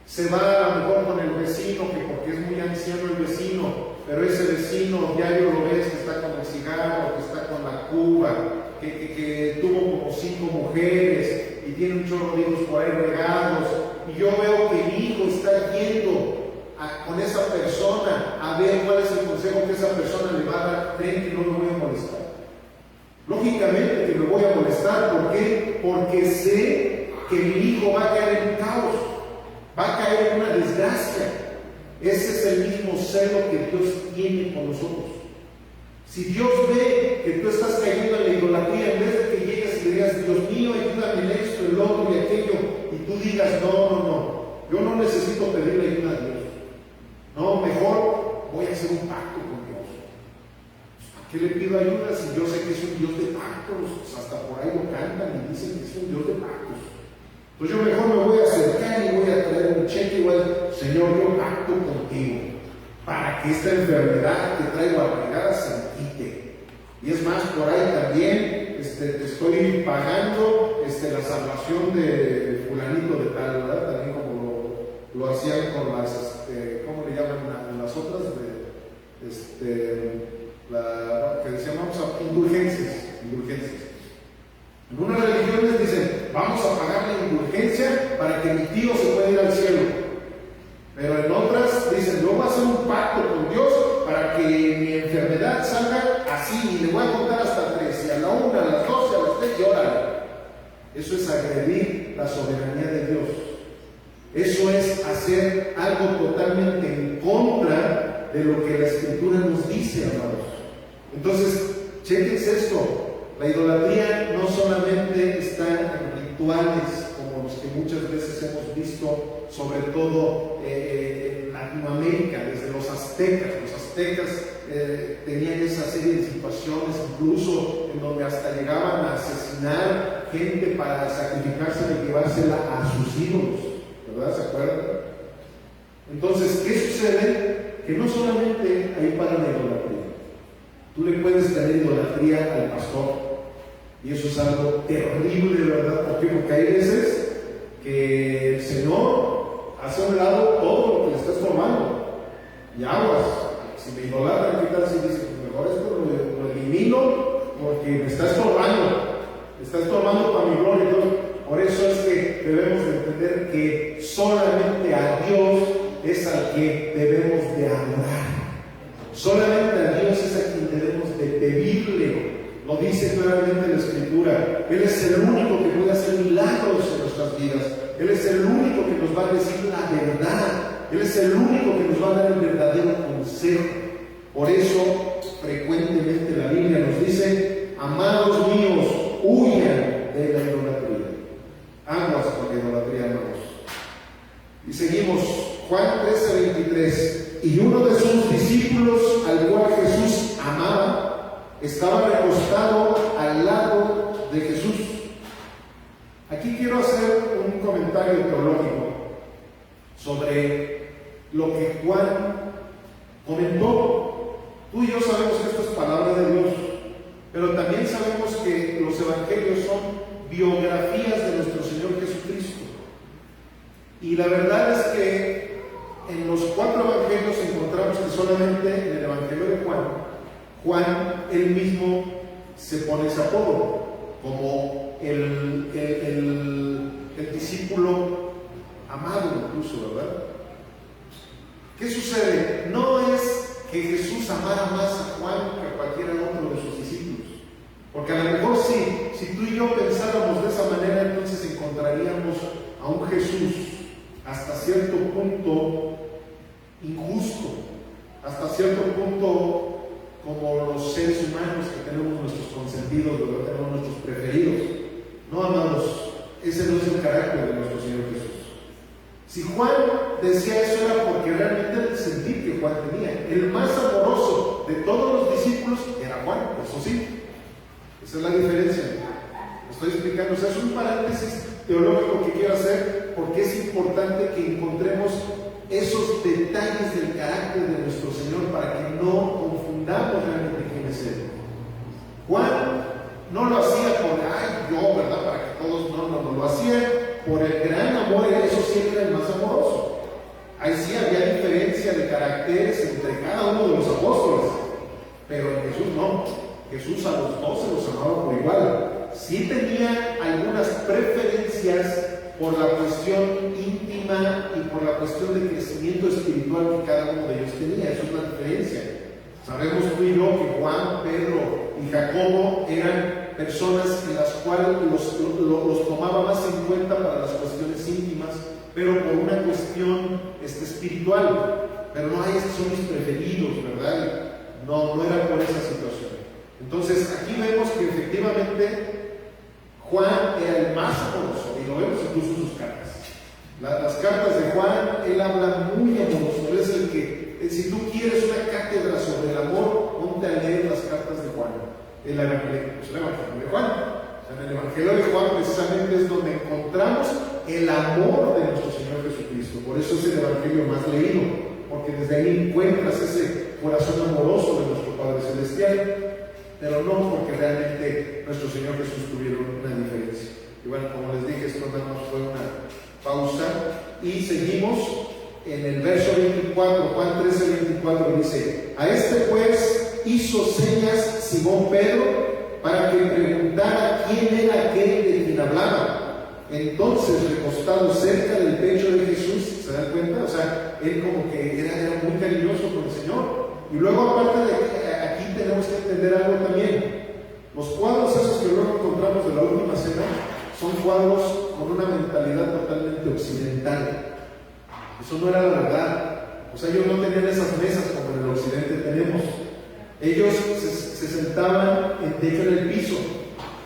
se va a lo mejor con el vecino, que porque es muy anciano el vecino, pero ese vecino diario lo ves que está con el cigarro, que está con la cuba, que tuvo como 5 mujeres y tiene un chorro de hijos por ahí regados, y yo veo que mi hijo está yendo con esa persona a ver cuál es el consejo que esa persona le va a dar. ¿Creen que no me voy a molestar? Lógicamente que me voy a molestar. ¿Por qué? Porque sé que mi hijo va a caer en caos, va a caer en una desgracia. Ese es el mismo celo que Dios tiene con nosotros. Si Dios ve que tú estás cayendo en la idolatría, en vez de que llegues y le digas, Dios mío, ayúdame en esto, el otro y aquello, y tú digas, no, yo no necesito pedirle ayuda a Dios. No, mejor voy a hacer un pacto con Dios. ¿A qué le pido ayuda si yo sé que es un Dios de pactos? Hasta por ahí lo cantan y dicen que es un Dios de pactos. Pues yo mejor me voy a acercar y voy a traer un cheque y voy a decir, Señor, yo pacto contigo para que esta enfermedad que traigo apegada se me quite. Y es más, por ahí también te estoy pagando la salvación de fulanito de tal, ¿verdad? También como lo hacían con las, ¿cómo le llaman las otras? Que decían, vamos a indulgencias. En unas religiones dicen, vamos a pagar la indulgencia para que mi tío se pueda ir al cielo. Pero en otras dicen, yo voy a hacer un pacto con Dios para que mi enfermedad salga así, y le voy a contar hasta 3, y a la 1, a las 12, a las 3, y órale. Eso es agredir la soberanía de Dios. Eso es hacer algo totalmente en contra de lo que la Escritura nos dice, amados. Entonces, chequense esto. La idolatría no solamente está en rituales como los que muchas veces hemos visto, sobre todo en Latinoamérica, desde los aztecas. Los aztecas tenían esa serie de situaciones, incluso en donde hasta llegaban a asesinar gente para sacrificársela y llevársela a sus ídolos, ¿verdad? ¿Se acuerdan? Entonces, ¿qué sucede? Que no solamente hay para la idolatría. Tú le puedes tener idolatría al pastor, y eso es algo terrible, ¿verdad? ¿Por qué? Porque hay veces que el Señor hace a un lado todo lo que le está estorbando, y aguas. Si me idolatran, ¿qué tal si dice, pues mejor esto lo elimino porque me está estorbando para mi gloria? Entonces, por eso es que debemos de entender que solamente a Dios es al que debemos de adorar. Solamente a Dios es a quien debemos de pedirle. Lo dice claramente la Escritura. Él es el único que puede hacer milagros en nuestras vidas. Él es el único que nos va a decir la verdad. Él es el único que nos va a dar el verdadero consejo. Por eso, frecuentemente la Biblia nos dice, amados míos, huyan de la idolatría. Aguas con la idolatría, amados. Y seguimos, Juan 13:23. Y uno de sus discípulos, al cual Jesús amaba, estaba recostado al lado de Jesús. Aquí quiero hacer un comentario teológico sobre lo que Juan comentó. Tú y yo sabemos que esto es palabra de Dios, pero también sabemos que los evangelios son biografías de nuestro Señor Jesucristo. Y la verdad es que en los 4 evangelios encontramos que solamente en el evangelio de Juan él mismo se pone ese apodo como el discípulo amado, incluso, ¿verdad? ¿Qué sucede? No es que Jesús amara más a Juan que a cualquiera otro de sus discípulos, porque a lo mejor si tú y yo pensáramos de esa manera, entonces encontraríamos a Jesús hasta cierto punto injusto, hasta cierto punto como los seres humanos que tenemos nuestros consentidos, tenemos nuestros preferidos. No, amados, ese no es el carácter de nuestro Señor Jesús. Si Juan decía eso era porque realmente era el sentir que Juan tenía. El más amoroso de todos los discípulos era Juan, eso sí. Esa es la diferencia. Lo estoy explicando. O sea, es un paréntesis teológico que quiero hacer porque es importante que encontremos esos detalles del carácter de nuestro Señor para que no confundamos realmente quién es Él. Juan no lo hacía por, yo, ¿verdad? Para que todos, no, lo hacía por el gran amor, y eso sí era el más amoroso. Ahí sí había diferencia de caracteres entre cada uno de los apóstoles, pero en Jesús no. Jesús a los 12 los amaba por igual. Sí tenía algunas preferencias por la cuestión íntima y por la cuestión de crecimiento espiritual que cada uno de ellos tenía. Eso es la diferencia. Sabemos tú y yo que Juan, Pedro y Jacobo eran personas en las cuales los tomaba más en cuenta para las cuestiones íntimas, pero por una cuestión espiritual. Pero no, estos son mis preferidos, ¿verdad? No era por esa situación. Entonces aquí vemos que efectivamente Juan era el más amoroso, y lo vemos incluso en sus cartas. Las cartas de Juan, él habla muy amoroso. Él es el que, si tú quieres una cátedra sobre el amor, ponte a leer las cartas de Juan. El Evangelio de Juan. En el Evangelio de Juan precisamente es donde encontramos el amor de nuestro Señor Jesucristo. Por eso es el Evangelio más leído, porque desde ahí encuentras ese corazón amoroso de nuestro Padre Celestial, pero no porque realmente nuestro Señor Jesús tuviera una diferencia. Y bueno, como les dije, esto nada más fue una pausa y seguimos en el verso 24. Juan 13:24 dice: a este pues hizo señas Simón Pedro para que preguntara quién era aquel de quien hablaba. Entonces, recostado cerca del pecho de Jesús, ¿se dan cuenta? O sea, él como que era muy cariñoso con el Señor. Y luego, aparte de aquí tenemos que entender algo también. Los cuadros esos que luego encontramos de la última cena son cuadros con una mentalidad totalmente occidental. Eso no era la verdad. O sea, ellos no tenían esas mesas como en el occidente tenemos. Ellos se sentaban de hecho en el piso.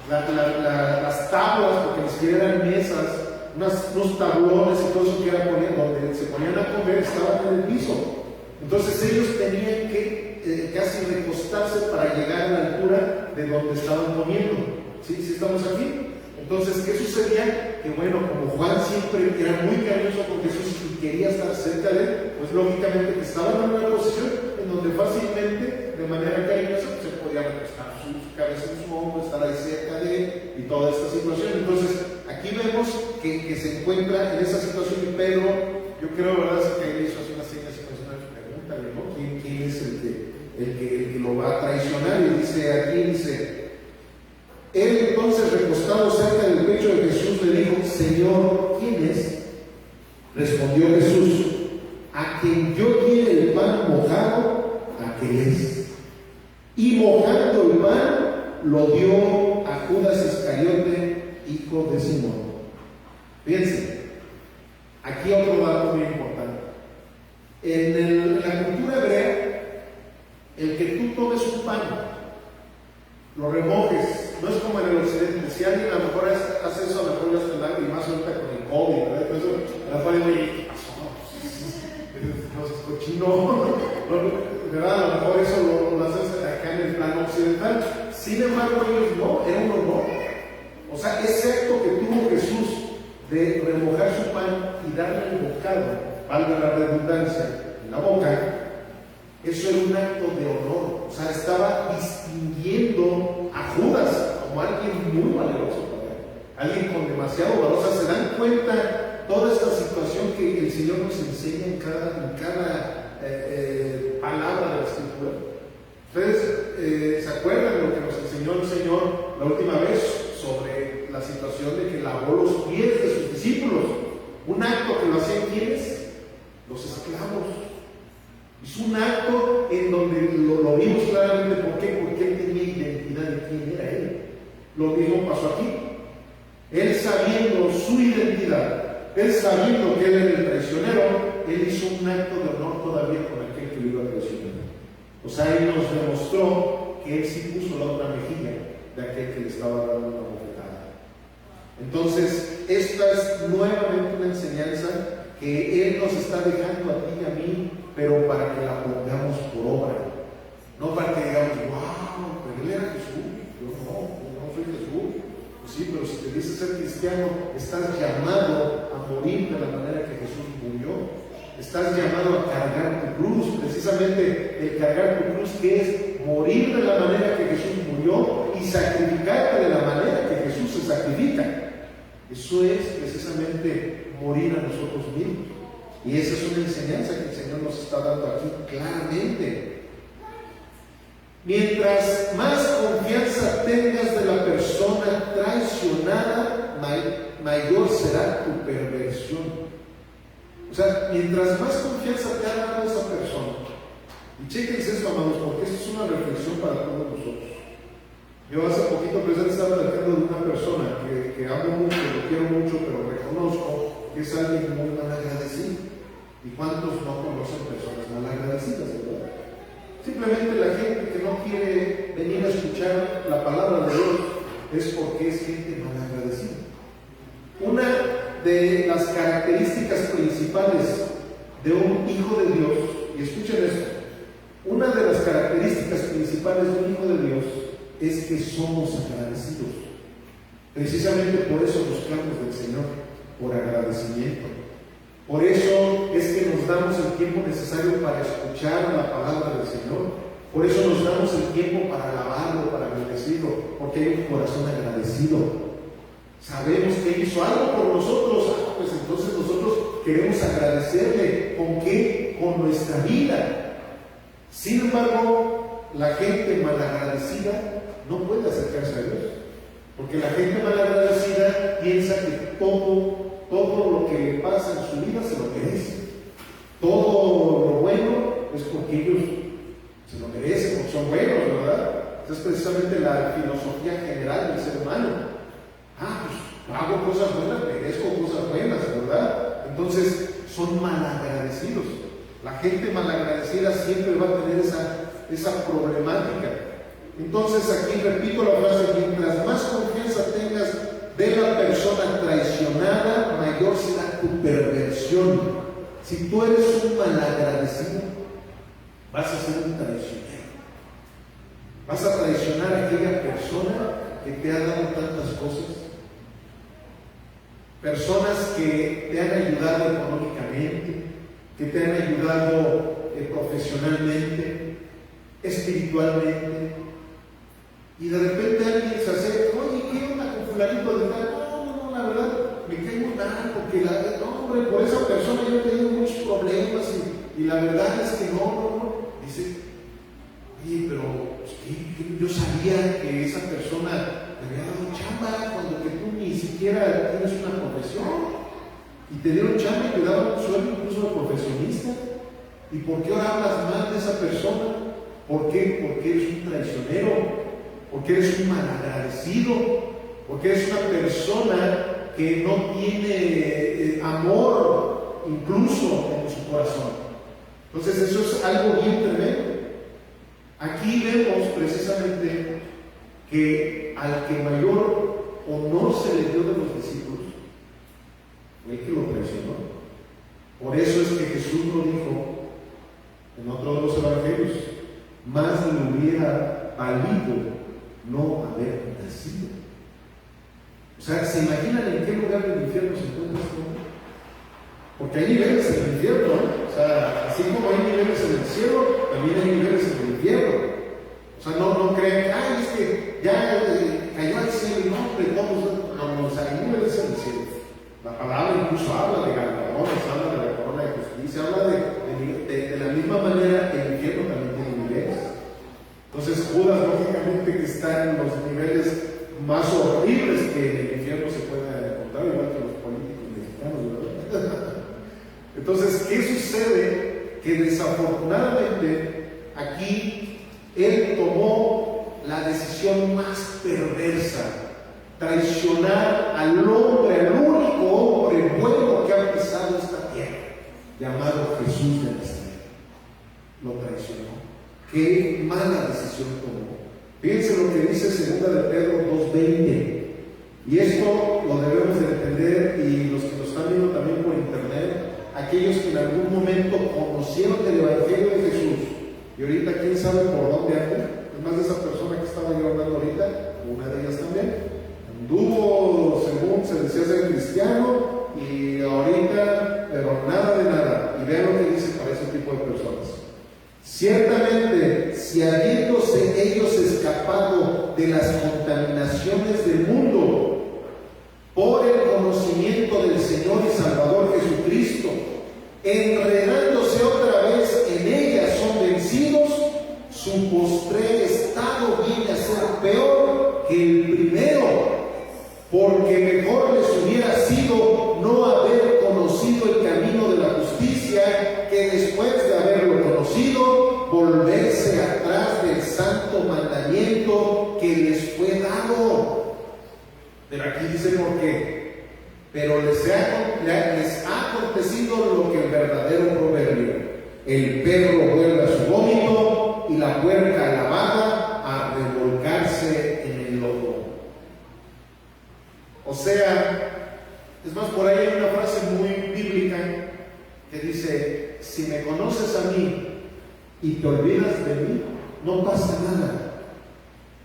Las tablas, porque ni siquiera eran mesas, unos tablones y todo eso que era donde se ponían a comer, estaban en el piso. Entonces ellos tenían que casi recostarse para llegar a la altura de donde estaban comiendo. ¿Sí estamos aquí? Entonces, ¿qué sucedía? Que bueno, como Juan siempre era muy cariñoso con Jesús y quería estar cerca de él, pues lógicamente que estaban en una posición en donde fácilmente, de manera cariñosa, pues, se podía recostar su cabeza en su hombro, estar ahí cerca de él y toda esta situación. Entonces, aquí vemos que se encuentra en esa situación y Pedro, yo creo, ¿verdad?, que él hizo así una seña, así como una pregunta, ¿no? ¿Quién es el que lo va a traicionar? Y dice, él entonces, recostado cerca del pecho de Jesús, le dijo: Señor, ¿quién es? Respondió Jesús: a quien yo diera el pan mojado, aquel es. Y mojando el pan, lo dio a Judas Iscariote, hijo de Simón. Fíjense, aquí otro dato muy importante. En la cultura hebrea, el que tú tomes un pan, lo remojes, no es como en el occidente. Si alguien a lo mejor hace eso, a lo mejor ya está, y más ahorita con el COVID, ¿verdad? Entonces, a lo mejor no es cochino, ¿verdad? A lo mejor eso lo haces acá en el plano occidental. Sin embargo, ellos no, era un honor. O sea, ese acto que tuvo Jesús de remojar su pan y darle el bocado, valga la redundancia, en la boca, eso era un acto de honor. O sea, estaba distinguiendo a Judas como alguien muy valeroso, alguien con demasiado valor. O sea, se dan cuenta toda esta situación que el Señor nos enseña en cada palabra de la Escritura. Ustedes se acuerdan de lo que nos enseñó el Señor la última vez sobre la situación de que lavó los pies de sus discípulos. Un acto que lo hacían ¿quiénes? Los esclavos. Es un acto en donde lo vimos claramente. ¿Por qué? Porque él tenía identidad de quién era él. Lo mismo pasó aquí. Él, sabiendo su identidad, Él, sabiendo que él era el traicionero, él hizo un acto de honor todavía con aquel que lo iba a traicionar. O sea, él nos demostró que él sí puso la otra mejilla de aquel que le estaba dando una bofetada. Entonces, esta es nuevamente una enseñanza que él nos está dejando a ti y a mí, pero para que la pongamos por obra. No para que digamos, wow, pero él era Jesús. Yo no soy Jesús. Pues sí, pero si te dices ser cristiano, estás llamado a morir de la manera que Jesús murió. Estás llamado a cargar tu cruz. Precisamente el cargar tu cruz, que es morir de la manera que Jesús murió y sacrificarte de la manera que Jesús se sacrifica. Eso es precisamente morir a nosotros mismos. Y esa es una enseñanza que el Señor nos está dando aquí claramente. Mientras más confianza tengas de la persona traicionada, mayor será tu perversión. O sea, mientras más confianza te ha dado esa persona, y chéquense esto, amados, porque esto es una reflexión para todos nosotros. Yo hace poquito presente estaba tratando de una persona que amo mucho, lo quiero mucho, pero reconozco que es alguien muy mal agradecido. ¿Y cuántos no conocen personas mal agradecidas, verdad? Simplemente la gente que no quiere venir a escuchar la palabra de Dios es porque es gente mal agradecida. Una de las características principales de un hijo de Dios, y escuchen esto, una de las características principales de un hijo de Dios es que somos agradecidos. Precisamente por eso buscamos del Señor, por agradecimiento. Por eso es que nos damos el tiempo necesario para escuchar la palabra del Señor. Por eso nos damos el tiempo para alabarlo, para bendecirlo, porque hay un corazón agradecido. Sabemos que hizo algo por nosotros, pues entonces nosotros queremos agradecerle. ¿Con qué? Con nuestra vida. Sin embargo, la gente malagradecida no puede acercarse a Dios, porque la gente malagradecida piensa que todo lo que le pasa en su vida se lo merece. Todo lo bueno es porque ellos se lo merecen, porque son buenos, ¿verdad? Esa es precisamente la filosofía general del ser humano. Pues hago cosas buenas, merezco cosas buenas, ¿verdad? Entonces son malagradecidos. La gente malagradecida siempre va a tener esa problemática. Entonces aquí repito la frase: mientras más confianza tengas de la persona traicionada, mayor será tu perversión. Si tú eres un malagradecido, vas a ser un traicionero. Vas a traicionar a aquella persona que te ha dado tantas cosas. Personas que te han ayudado económicamente, que te han ayudado profesionalmente, espiritualmente. Y de repente alguien se acerca: oye, ¿qué onda con fulanito de tal? No, la verdad, me caigo mal, porque hombre, por esa persona yo he tenido muchos problemas y la verdad es que no. Dice: oye, pero yo sabía que esa persona te había dado chamba cuando que tú ni siquiera tienes una profesión, y te dieron chamba y te daban un sueldo incluso de profesionista. ¿Y por qué ahora hablas mal de esa persona? ¿Por qué? Porque eres un traicionero, porque eres un malagradecido, porque eres una persona que no tiene amor incluso en su corazón. Entonces eso es algo bien tremendo. Aquí vemos precisamente que al que mayor honor se le dio de los discípulos fue el que lo traicionó. Por eso es que Jesús lo dijo en otro de los evangelios: más le hubiera valido no haber nacido. O sea, ¿se imaginan en qué lugar del infierno se encuentra este hombre? Porque hay niveles en el infierno, ¿no? O sea, así como hay niveles en el cielo, también hay niveles en el infierno. O sea, no crean que, es que ya cayó al cielo y no, o sea, hay niveles en el cielo. La palabra incluso habla de galardones, habla de la corona de justicia, habla de la misma manera que el infierno también tiene niveles. Entonces Judas, lógicamente, que está en los niveles más horribles que en el infierno se pueda encontrar, igual que los políticos mexicanos, ¿verdad? Entonces, ¿qué sucede? Que desafortunadamente aquí él tomó la decisión más perversa traicionar al hombre, al único hombre bueno que ha pisado esta tierra, llamado Jesús de Nazaret. Lo traicionó. Qué mala decisión tomó. Fíjense lo que dice 2 de Pedro 2:20. Y esto lo debemos de entender, y los que nos están viendo también por internet, aquellos que en algún momento conocieron el Evangelio de Jesús, y ahorita quién sabe por dónde anda. Es más, de esa persona que estaba yo hablando ahorita, una de ellas también, anduvo según se decía ser cristiano, y ahorita, pero nada de nada. Y vean lo que dice para ese tipo de personas. Ciertamente, si habiéndose ellos escapado de las contaminaciones del mundo por el conocimiento del Señor y Salvador Jesucristo, enredándose otra vez en ellas son vencidos, su postrer estado viene a ser peor que el primero, porque mejor les hubiera sido no haber conocido el camino de la justicia, que después de haberlo conocido, volverse atrás del santo mandamiento que les fue dado. Pero aquí dice por qué. Pero les ha acontecido lo que el verdadero proverbio: el perro vuelve a su vómito y la puerca lavada a revolcarse en el lodo. O sea, es más, por ahí hay una frase muy bíblica que dice: si me conoces a mí y te olvidas de mí, no pasa nada.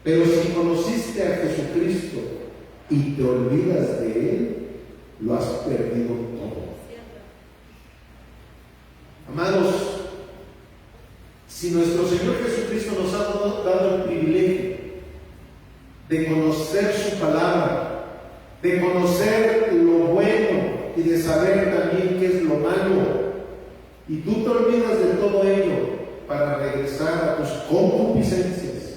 Pero si conociste a Jesucristo y te olvidas de Él, lo has perdido todo. Amados, si nuestro Señor Jesucristo nos ha dado el privilegio de conocer su palabra, de conocer lo bueno y de saber también qué es lo malo, y tú te olvidas de todo ello para regresar a tus concupiscencias,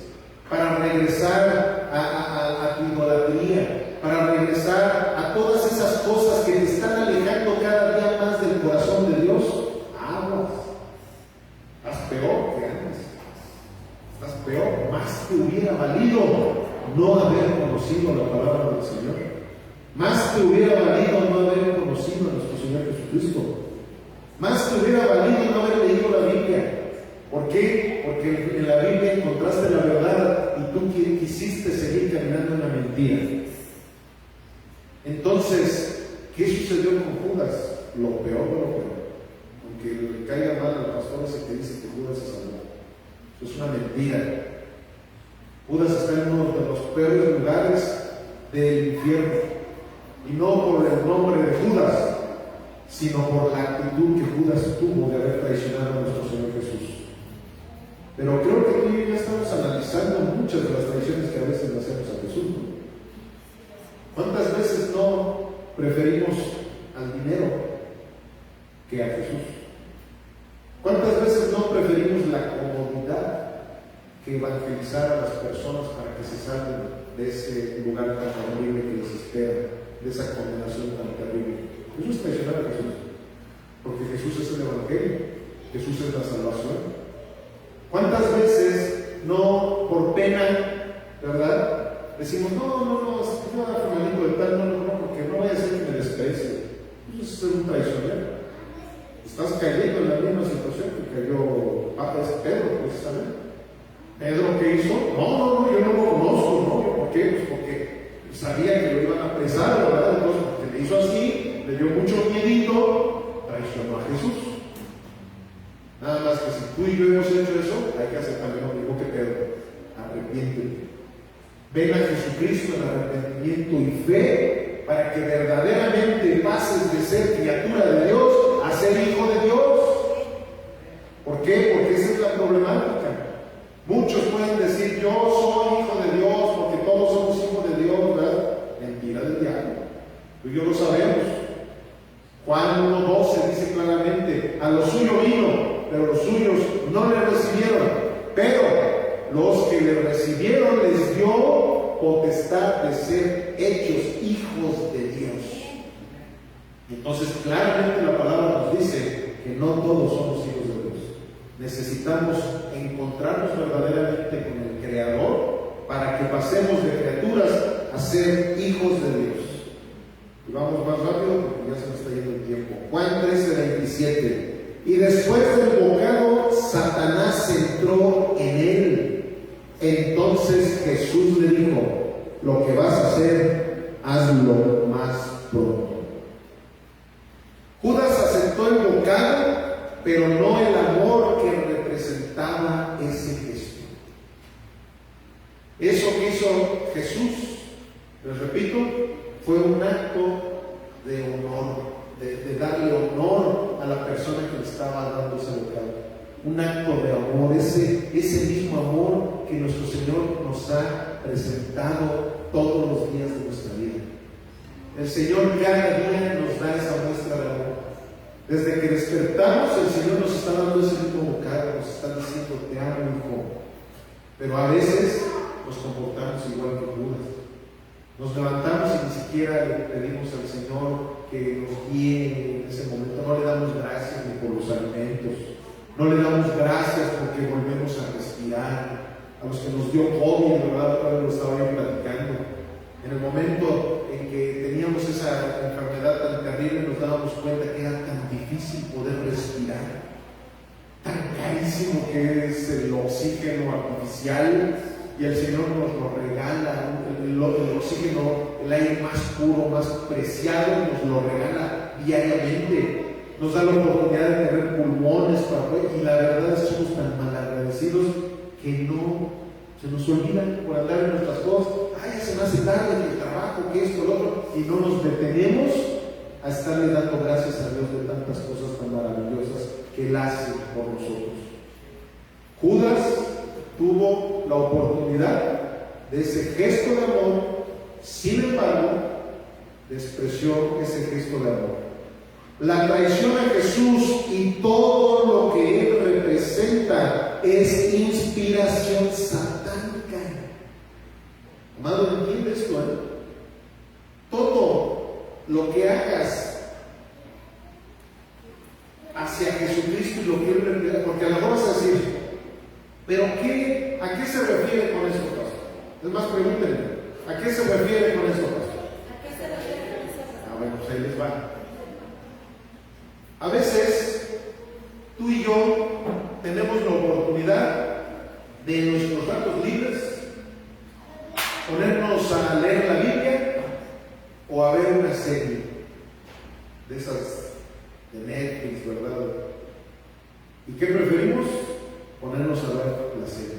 para regresar a tu idolatría, para regresar a todas esas cosas que te están alejando cada día más del corazón de Dios, aguas, estás peor que antes, estás peor. Más te hubiera valido no haber conocido la palabra del Señor, más te hubiera valido no haber conocido a nuestro Señor Jesucristo, más te hubiera valido no haber leído la Biblia. ¿Por qué? Porque en la Biblia encontraste la verdad y tú quisiste seguir caminando en la mentira. Entonces, ¿qué sucedió con Judas? Lo peor de lo peor. Aunque le caiga mal al pastor ese que dice que Judas se salvó. Eso es una mentira. Judas está en uno de los peores lugares del infierno. Y no por el nombre de Judas, sino por la actitud que Judas tuvo de haber traicionado a nuestro Señor Jesús. Pero creo que tú y yo ya estamos analizando muchas de las traiciones que a veces le hacemos a Jesús, ¿no? ¿Cuántas veces no preferimos al dinero que a Jesús? ¿Cuántas veces no preferimos la comodidad que evangelizar a las personas para que se salven de ese lugar tan horrible que les espera, de esa condenación tan terrible? Eso es traicionar a Jesús, porque Jesús es el Evangelio, Jesús es la salvación. ¿Cuántas veces no por pena, verdad, decimos, no, es que yo a Fernandito de tal, no, porque no vaya a ser que me desprecie? Eso es ser un traicionero. Estás cayendo en la misma situación que cayó Pedro, precisamente. ¿Pedro qué hizo? No, yo no lo conozco, ¿no? ¿Por qué? Pues porque sabía que lo iban a apresar, ¿verdad? Entonces, porque le hizo así, le dio mucho miedito, traicionó a Jesús. Nada más que si tú y yo hemos hecho eso, hay que hacer también lo mismo que Pedro. Arrepiéntete. Ven a Jesucristo en arrepentimiento y fe para que verdaderamente pases de ser criatura de Dios a ser hijo de Dios. ¿Por qué? Porque esa es la problemática. Muchos pueden decir, yo soy hijo de Dios porque todos somos hijos de Dios, ¿verdad? Mentira del diablo. Tú y yo lo sabemos. Juan 1:12 dice claramente, a lo suyo vino, pero los suyos no le recibieron, pero los que le recibieron les dio potestad de ser hechos hijos de Dios. Entonces claramente la palabra nos dice que no todos somos hijos de Dios. Necesitamos encontrarnos verdaderamente con el Creador para que pasemos de criaturas a ser hijos de Dios. Y vamos más rápido porque ya se nos está yendo el tiempo. Juan 13:27. Y después del bocado, Satanás entró en él. Entonces Jesús le dijo: lo que vas a hacer, hazlo más pronto. Judas aceptó el bocado, pero no el amor que representaba ese gesto. Eso que hizo Jesús, les repito, fue un acto de honor, de darle honor a la persona que le estaba dando ese bocado. Un acto de amor, ese mismo amor que nuestro Señor nos ha presentado todos los días de nuestra vida. El Señor cada día nos da esa muestra de amor. Desde que despertamos, el Señor nos está dando ese mismo bocado, nos está diciendo: te amo, hijo. Pero a veces nos comportamos igual que Judas. Nos levantamos y ni siquiera le pedimos al Señor que nos guíe en ese momento. No le damos gracias ni por los alimentos. No le damos gracias porque volvemos a respirar. A los que nos dio COVID, ¿verdad? Todavía lo estaba yo platicando. En el momento en que teníamos esa enfermedad tan terrible, nos dábamos cuenta que era tan difícil poder respirar. Tan carísimo que es el oxígeno artificial, y el Señor nos lo regala, el oxígeno, el aire más puro, más preciado, nos lo regala diariamente. Nos da la oportunidad de tener pulmones para poder, y la verdad es que somos tan malagradecidos que no se nos olvidan por andar en nuestras cosas. Ay, se me hace tarde, que el trabajo, que esto, lo otro, y no nos detenemos a estarle dando gracias a Dios de tantas cosas tan maravillosas que Él hace por nosotros. Judas tuvo la oportunidad de ese gesto de amor, sin embargo, despreció ese gesto de amor. La traición a Jesús y todo lo que Él representa es inspiración satánica. Amado, ¿entiende esto? Todo lo que hagas hacia Jesucristo y lo que Él representa, porque a lo mejor vas a decir: ¿pero a qué se refiere con esto, pastor? Es más, pregúntenme: ¿a qué se refiere con esto, pastor? ¿A qué se refiere con esto, pastor? Bueno, pues ahí les va. A veces, tú y yo tenemos la oportunidad de, en nuestros ratos libres, ponernos a leer la Biblia o a ver una serie de esas de Netflix, ¿verdad? ¿Y qué preferimos? Ponernos a ver la serie.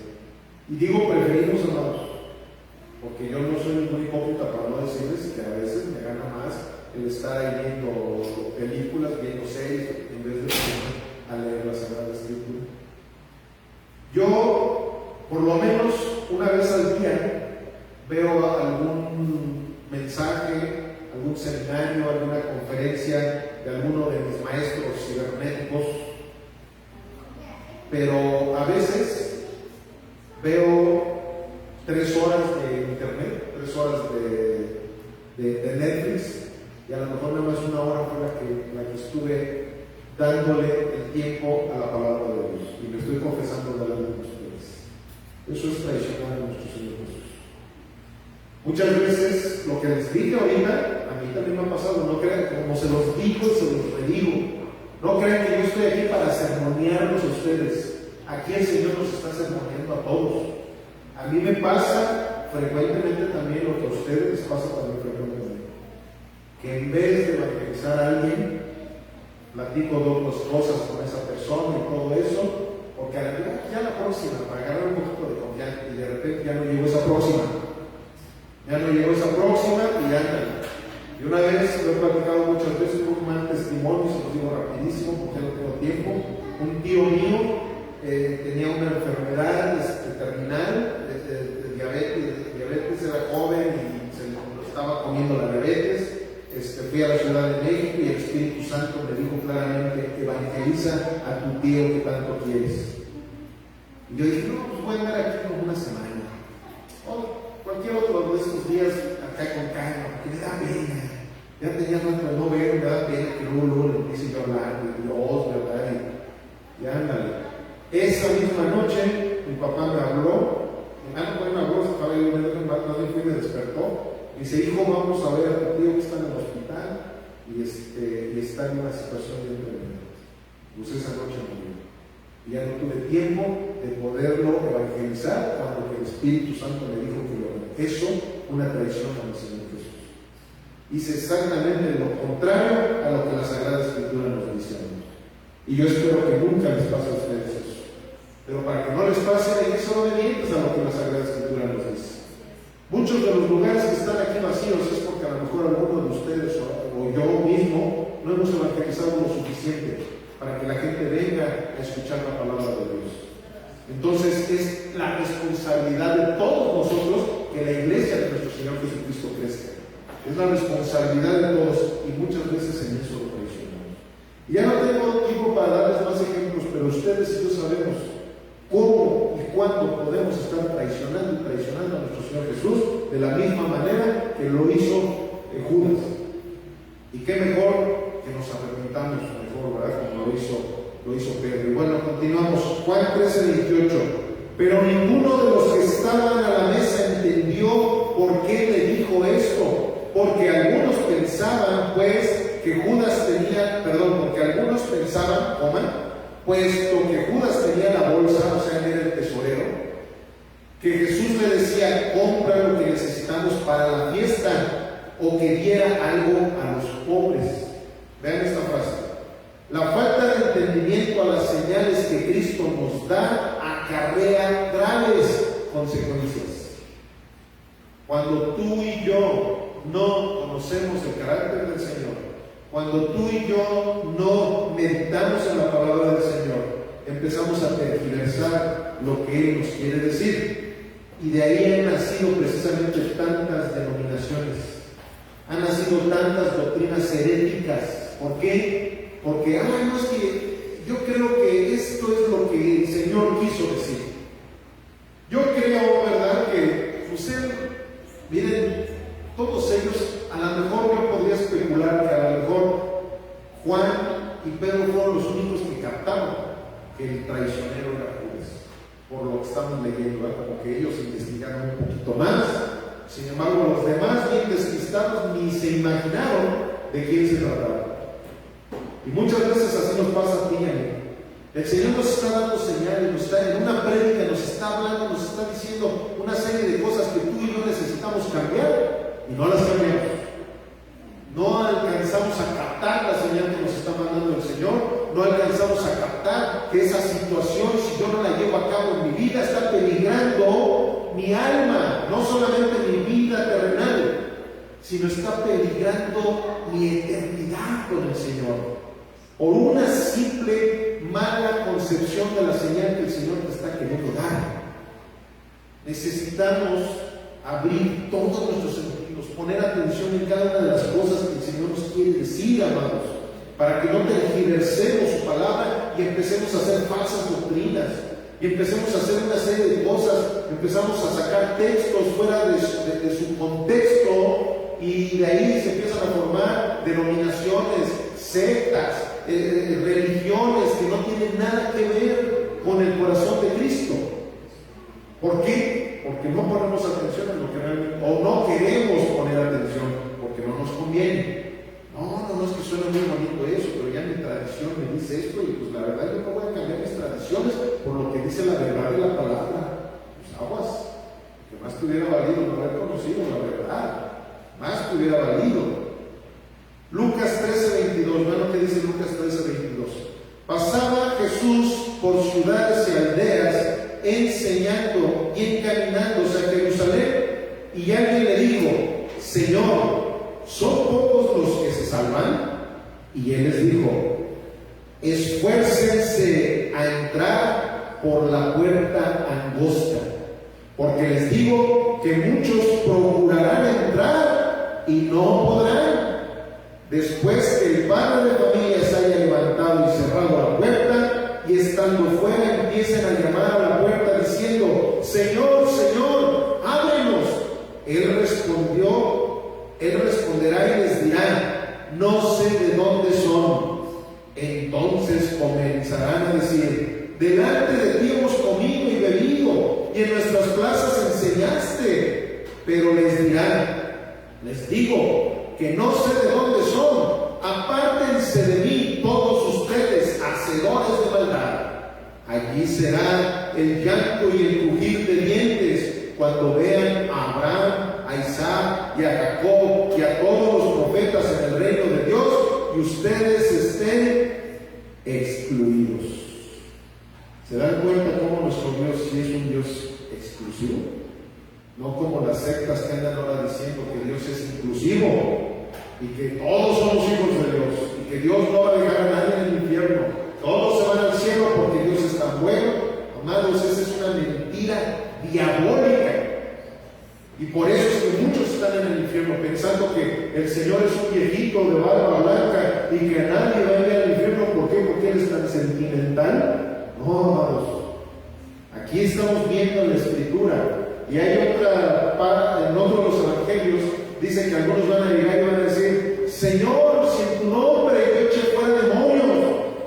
Y digo preferimos, amados, porque yo no soy muy hipócrita para no decirles que a veces me gana más el estar ahí viendo películas, viendo series, en vez de ponerme a leer la Sagrada Escritura. Yo, por lo menos una vez al día, veo algún mensaje, algún seminario, alguna conferencia de alguno de mis maestros cibernéticos, pero a veces veo 3 horas de internet, 3 horas de Netflix, y a lo mejor nada más 1 hora fue la que estuve dándole el tiempo a la palabra de Dios, y me estoy confesando delante de ustedes. Eso es traicionar a nuestro Señor Jesús. Muchas veces lo que les dije ahorita, a mí también me ha pasado. No crean, como se los digo y se los redigo, no crean que yo estoy aquí para sermonearlos a ustedes. Aquí el Señor nos está sermoneando a todos. A mí me pasa frecuentemente también lo que a ustedes les pasa también frecuentemente, que en vez de evangelizar a alguien, platico 2 cosas con esa persona y todo eso, porque ya la próxima, para agarrar un poquito de confianza, y de repente ya no llegó esa próxima. Y anda. Y una vez, lo he platicado muchas veces, un mal testimonio, se los digo rapidísimo porque ya no tengo tiempo. Un tío mío tenía una enfermedad terminal de diabetes, era joven y se lo estaba comiendo la diabetes. Fui a la Ciudad de México y el Espíritu Santo me dijo claramente: evangeliza a tu tío que tanto quieres. Y yo dije: no, pues voy a andar aquí como una semana, o cualquier otro de estos días acá con calma, porque me da pena. Ya tenía rato de no ver, me da pena que luego le empiece yo a hablar de Dios, ¿verdad? Y ándale. Esa misma noche mi papá me habló, estaba yo, más bien fui y me despertó. Dice, hijo, vamos a ver a tu tío que está en el hospital y está en una situación de enfermedad. Pues esa noche murió. Y ya no tuve tiempo de poderlo evangelizar cuando el Espíritu Santo me dijo que lo haga. Eso, una traición al Señor Jesús. Hice exactamente lo contrario a lo que la Sagrada Escritura nos dice. Y yo espero que nunca les pase a ustedes eso. Pero para que no les pase, hay que ser obedientes a lo que la Sagrada Escritura nos dice. Muchos de los lugares que están aquí vacíos es porque a lo mejor alguno de ustedes o yo mismo no hemos evangelizado lo suficiente para que la gente venga a escuchar la palabra de Dios. Entonces es la responsabilidad de todos nosotros que la iglesia de nuestro Señor Jesucristo crezca. Es la responsabilidad de todos y muchas veces en eso lo traicionamos. Y ya no tengo tiempo para darles más ejemplos, pero ustedes y yo sabemos cómo y cuándo podemos estar traicionando y traicionando a nuestro Señor Jesús de la misma manera que lo hizo Judas. Y qué mejor que nos arrepentamos mejor, ¿verdad? Como lo hizo Pedro. Y bueno, continuamos. Juan 13:28. Pero ninguno de los que estaban a la mesa entendió por qué le dijo esto, porque algunos pensaban, pues, que Judas tenía, porque algunos pensaban, puesto que Judas tenía la bolsa, o sea, él era el tesorero, que Jesús le decía, compra lo que necesitamos para la fiesta, o que diera algo a los pobres. Vean esta frase. La falta de entendimiento a las señales que Cristo nos da acarrea graves consecuencias. Cuando tú y yo no conocemos el carácter del Señor, cuando tú y yo no meditamos en la palabra del Señor, empezamos a tergiversar lo que Él nos quiere decir. Y de ahí han nacido precisamente tantas denominaciones, han nacido tantas doctrinas heréticas. ¿Por qué? Porque, no, es que yo creo que esto es lo que el Señor quiso decir. Yo creo, ¿verdad?, que miren, todos ellos, a lo mejor yo podría especular que a lo mejor Juan y Pedro fueron los únicos que captaron que el traicionero era Judas, por lo que estamos leyendo, ¿verdad? Como que ellos investigaron un poquito más. Sin embargo, los demás, bien despistados, ni se imaginaron de quién se trataba. Y muchas veces así nos pasa a ti y a mí. El Señor nos está dando señales, en una prédica nos está hablando, nos está diciendo una serie de cosas que tú y yo necesitamos cambiar y no las cambiamos. No alcanzamos a captar la señal que nos está mandando el Señor, no alcanzamos a captar que esa situación, si yo no la llevo a cabo en mi vida, está peligrando mi alma, no solamente mi vida terrenal, sino está peligrando mi eternidad con el Señor. Por una simple mala concepción de la señal que el Señor te está queriendo dar. Necesitamos abrir todos nuestros sentidos, poner atención en cada una de las cosas que el Señor nos quiere decir, amados, para que no tergiversemos su palabra y empecemos a hacer falsas doctrinas, y empecemos a hacer una serie de cosas, empezamos a sacar textos fuera de su contexto, y de ahí se empiezan a formar denominaciones, sectas, religiones que no tienen nada que ver con el corazón de Cristo. ¿Por qué? Porque no ponemos atención en lo que realmente, o no queremos poner atención porque no nos conviene. No, es que suena muy bonito eso, pero ya mi tradición me dice esto y pues la verdad yo no voy a cambiar mis tradiciones por lo que dice la verdad de la palabra. Pues aguas, que más te hubiera valido no haber conocido la verdad, más te hubiera valido. Lucas 13:22, vean lo que dice Lucas 13:22. Pasaba Jesús por ciudades y aldeas, enseñando y encaminándose a Jerusalén, y alguien le dijo: Señor, ¿son pocos los que se salvan? Y él les dijo: esfuércense a entrar por la puerta angosta, porque les digo que muchos procurarán entrar y no podrán. Después que el padre de familia se haya levantado y cerrado la puerta, y estando fuera empiecen a llamar a la puerta diciendo: Señor, Señor, ábrenos. Él responderá y les dirá: no sé de dónde son. Entonces comenzarán a decir: delante de ti hemos comido y bebido, y en nuestras plazas enseñaste. Pero les dirán: Les digo que no sé de dónde son. Apártense de mí todos ustedes, hacedores de maldad. Allí será el llanto y el crujir de dientes cuando vean a Abraham, a Isaac y a Jacob y a todos los profetas en el reino de Dios y ustedes estén excluidos. ¿Se dan cuenta cómo nuestro Dios sí es un Dios exclusivo? No como las sectas que andan ahora diciendo que Dios es inclusivo y que todos somos hijos de Dios y que Dios no va a dejar a nadie en el infierno. Todos se van al cielo porque Dios es tan bueno. Amados, esa es una mentira diabólica. Y por eso es que muchos están en el infierno pensando que el Señor es un viejito de barba blanca y que nadie va a ir al infierno. ¿Por qué? Porque Él es tan sentimental. No, amados. Aquí estamos viendo en la Escritura. Y hay otra parte, en otro de los evangelios, dice que algunos van a llegar y van a decir: Señor, si en tu nombre yo eché fuera demonios,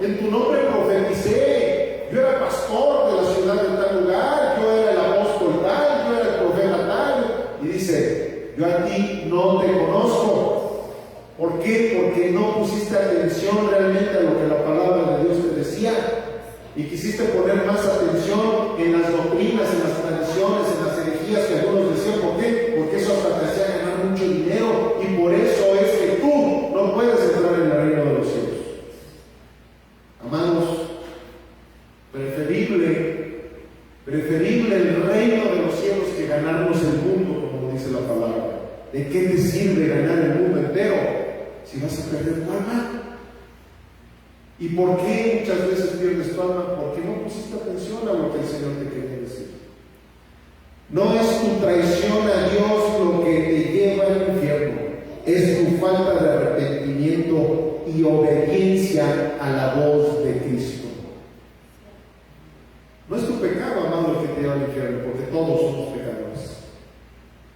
en tu nombre profeticé, yo era pastor de la ciudad de tal lugar, yo era el apóstol tal, yo era el profeta tal. Y dice: yo a ti no te conozco. ¿Por qué? Porque no pusiste atención realmente a lo que la palabra de Dios te decía. Y quisiste poner más atención en las doctrinas, en las tradiciones, en las herejías que algunos decían. ¿Por qué? Porque eso hasta te hacía ganar mucho dinero. Y por eso es que tú no puedes entrar en el reino de los cielos. Amados, preferible el reino de los cielos que ganarnos el mundo, como dice la palabra. ¿De qué te sirve ganar el mundo entero si vas a perder tu alma? ¿Y por qué muchas veces pierdes tu alma? Porque no pusiste atención a lo que el Señor te quería decir. No es tu traición a Dios lo que te lleva al infierno, es tu falta de arrepentimiento y obediencia a la voz de Cristo. No es tu pecado, amado, el que te lleva al infierno, porque todos somos pecadores.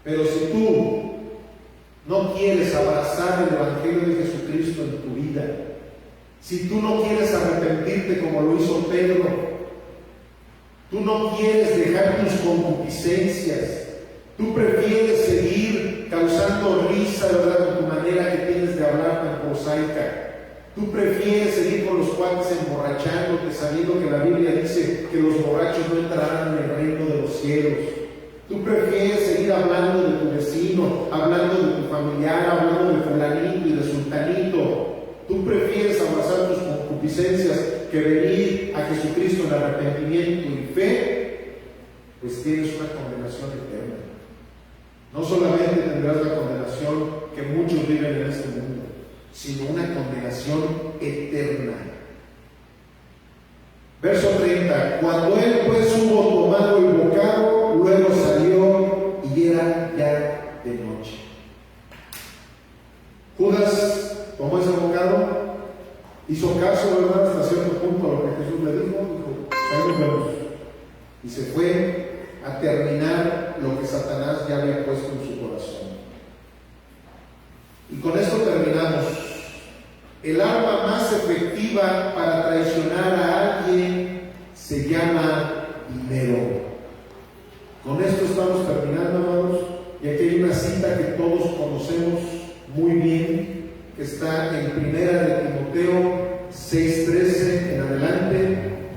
Pero si tú no quieres abrazar el Evangelio de Jesucristo en tu vida, si tú no quieres arrepentirte como lo hizo Pedro, tú no quieres dejar tus concupiscencias, tú prefieres seguir causando risa, ¿verdad?, con tu manera que tienes de hablar tan prosaica. Tú prefieres seguir con los cuates emborrachándote, sabiendo que la Biblia dice que los borrachos no entrarán en el reino de los cielos. Tú prefieres seguir hablando de tu vecino, hablando de tu familiar, hablando de fulanito y de sultanito. Tú prefieres abrazar tus concupiscencias que venir a Jesucristo en arrepentimiento y fe, pues tienes una condenación eterna. No solamente tendrás la condenación que muchos viven en este mundo, sino una condenación eterna. Verso 30. Cuando él pues hubo tomado el bocado, luego salió y era ya de noche. Judas tomó ese bocado, hizo caso, ¿verdad?, hasta cierto punto a lo que Jesús le dijo, ahí nos vemos. Y se fue a terminar lo que Satanás ya había puesto en su corazón. Y con esto terminamos. El arma más efectiva para traicionar a alguien se llama dinero. Con esto estamos terminando, amados. Y aquí hay una cita que todos conocemos muy bien, que está en Primera de Timoteo 6:13 en adelante,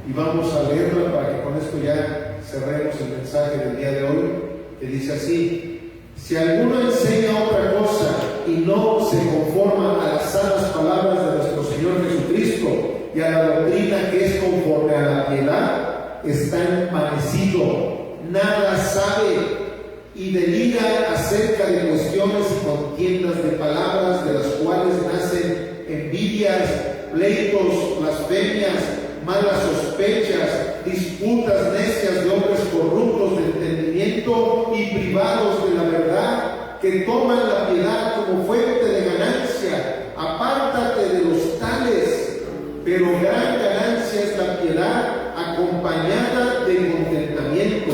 y vamos a leerla para que con esto ya cerremos el mensaje del día de hoy, que dice así: si alguno enseña otra cosa y no se conforma a las sanas palabras de nuestro Señor Jesucristo y a la doctrina que es conforme a la piedad, está envanecido, nada sabe y delira acerca de cuestiones y contiendas de palabras, de las cuales nacen envidias, pleitos, blasfemias, malas sospechas, disputas necias de hombres corruptos de entendimiento y privados de la verdad, que toman la piedad como fuente de ganancia. Apártate de los tales, pero gran ganancia es la piedad acompañada de contentamiento,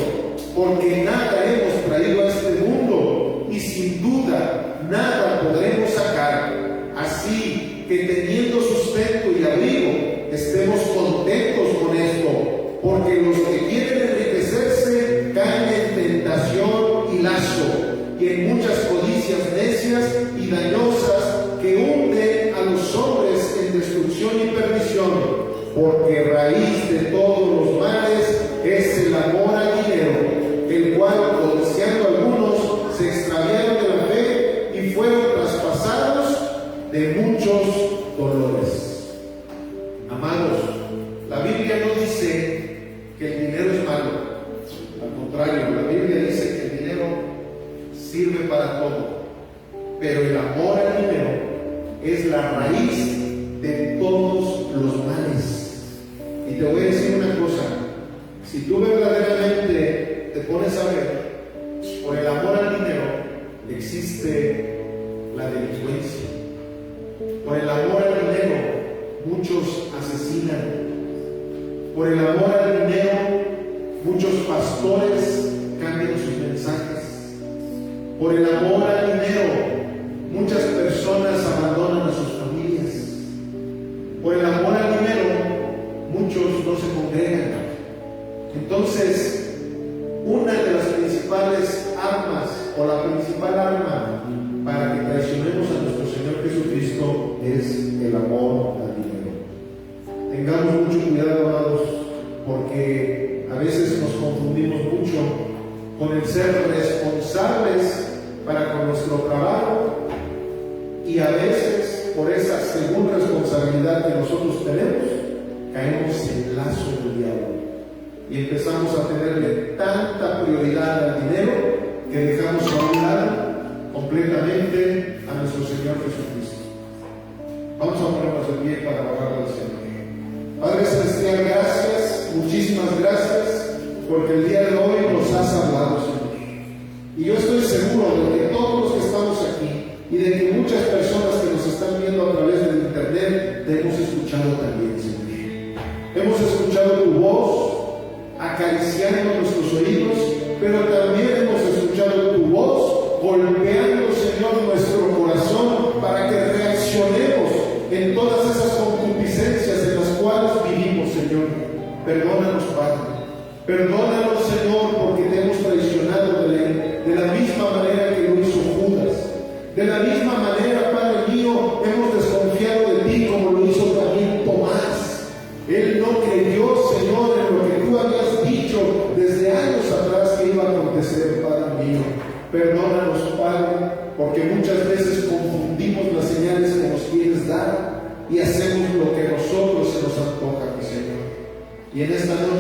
porque nada hemos traído a este mundo y sin duda nada podremos sacar. Así que teniendo sustento y abrigo, estemos contentos con esto, porque los que quieren enriquecerse caen en tentación y lazo, y en muchas codicias necias, y dañosas que hunden a los hombres en destrucción y perdición, porque raíz de todos los males es el amor al dinero, el cual, codiciando algunos, se extraviaron de la fe y fueron traspasados de muchos dolores. Amados, la Biblia no dice que el dinero es malo. Al contrario, la Biblia dice que el dinero sirve para todo. Pero el amor al dinero es la raíz de todos los males. Y te voy a decir una cosa: si tú verdaderamente te pones a ver, por el amor al dinero existe la delincuencia. Por el amor al dinero muchos asesinan. Por el amor al dinero muchos pastores cambian sus mensajes. Por el amor al dinero muchas personas abandonan a sus familias. Por el amor al dinero muchos no se congregan. Entonces, una de las principales armas, o la principal arma para que traicionemos a nuestro Señor Jesucristo, es el amor al dinero. Tengamos mucho cuidado, amados, porque a veces nos confundimos mucho con el ser responsables para con nuestro trabajo, y a veces por esa segunda responsabilidad que nosotros tenemos caemos en el lazo del diablo y empezamos a tenerle tanta prioridad al dinero que dejamos a un lado completamente a nuestro Señor Jesucristo. Vamos a ponernos de pie para orar al Señor. Padre Celestial, gracias, muchísimas gracias, porque el día de hoy nos has hablado, Señor. Y yo estoy seguro de que todos los que estamos aquí y de que muchas personas que nos están viendo a través del internet te hemos escuchado también, Señor. Hemos escuchado tu voz acariciando nuestros oídos, pero también hemos escuchado tu voz golpeando, Señor, nuestro corazón para que reaccionemos en todas esas concupiscencias en las cuales vivimos, Señor. Perdónanos, Padre. Perdónanos, Señor, porque te hemos traicionado de la misma manera que lo hizo Judas. De la misma manera, Padre mío, hemos desconfiado de ti como lo hizo también Tomás. Él no creyó, Señor, en lo que tú habías dicho desde años atrás que iba a acontecer, Padre mío. Perdónanos, Padre, porque muchas veces confundimos las señales que nos quieres dar y hacemos lo que a nosotros se nos antoja, mi Señor. Y en esta noche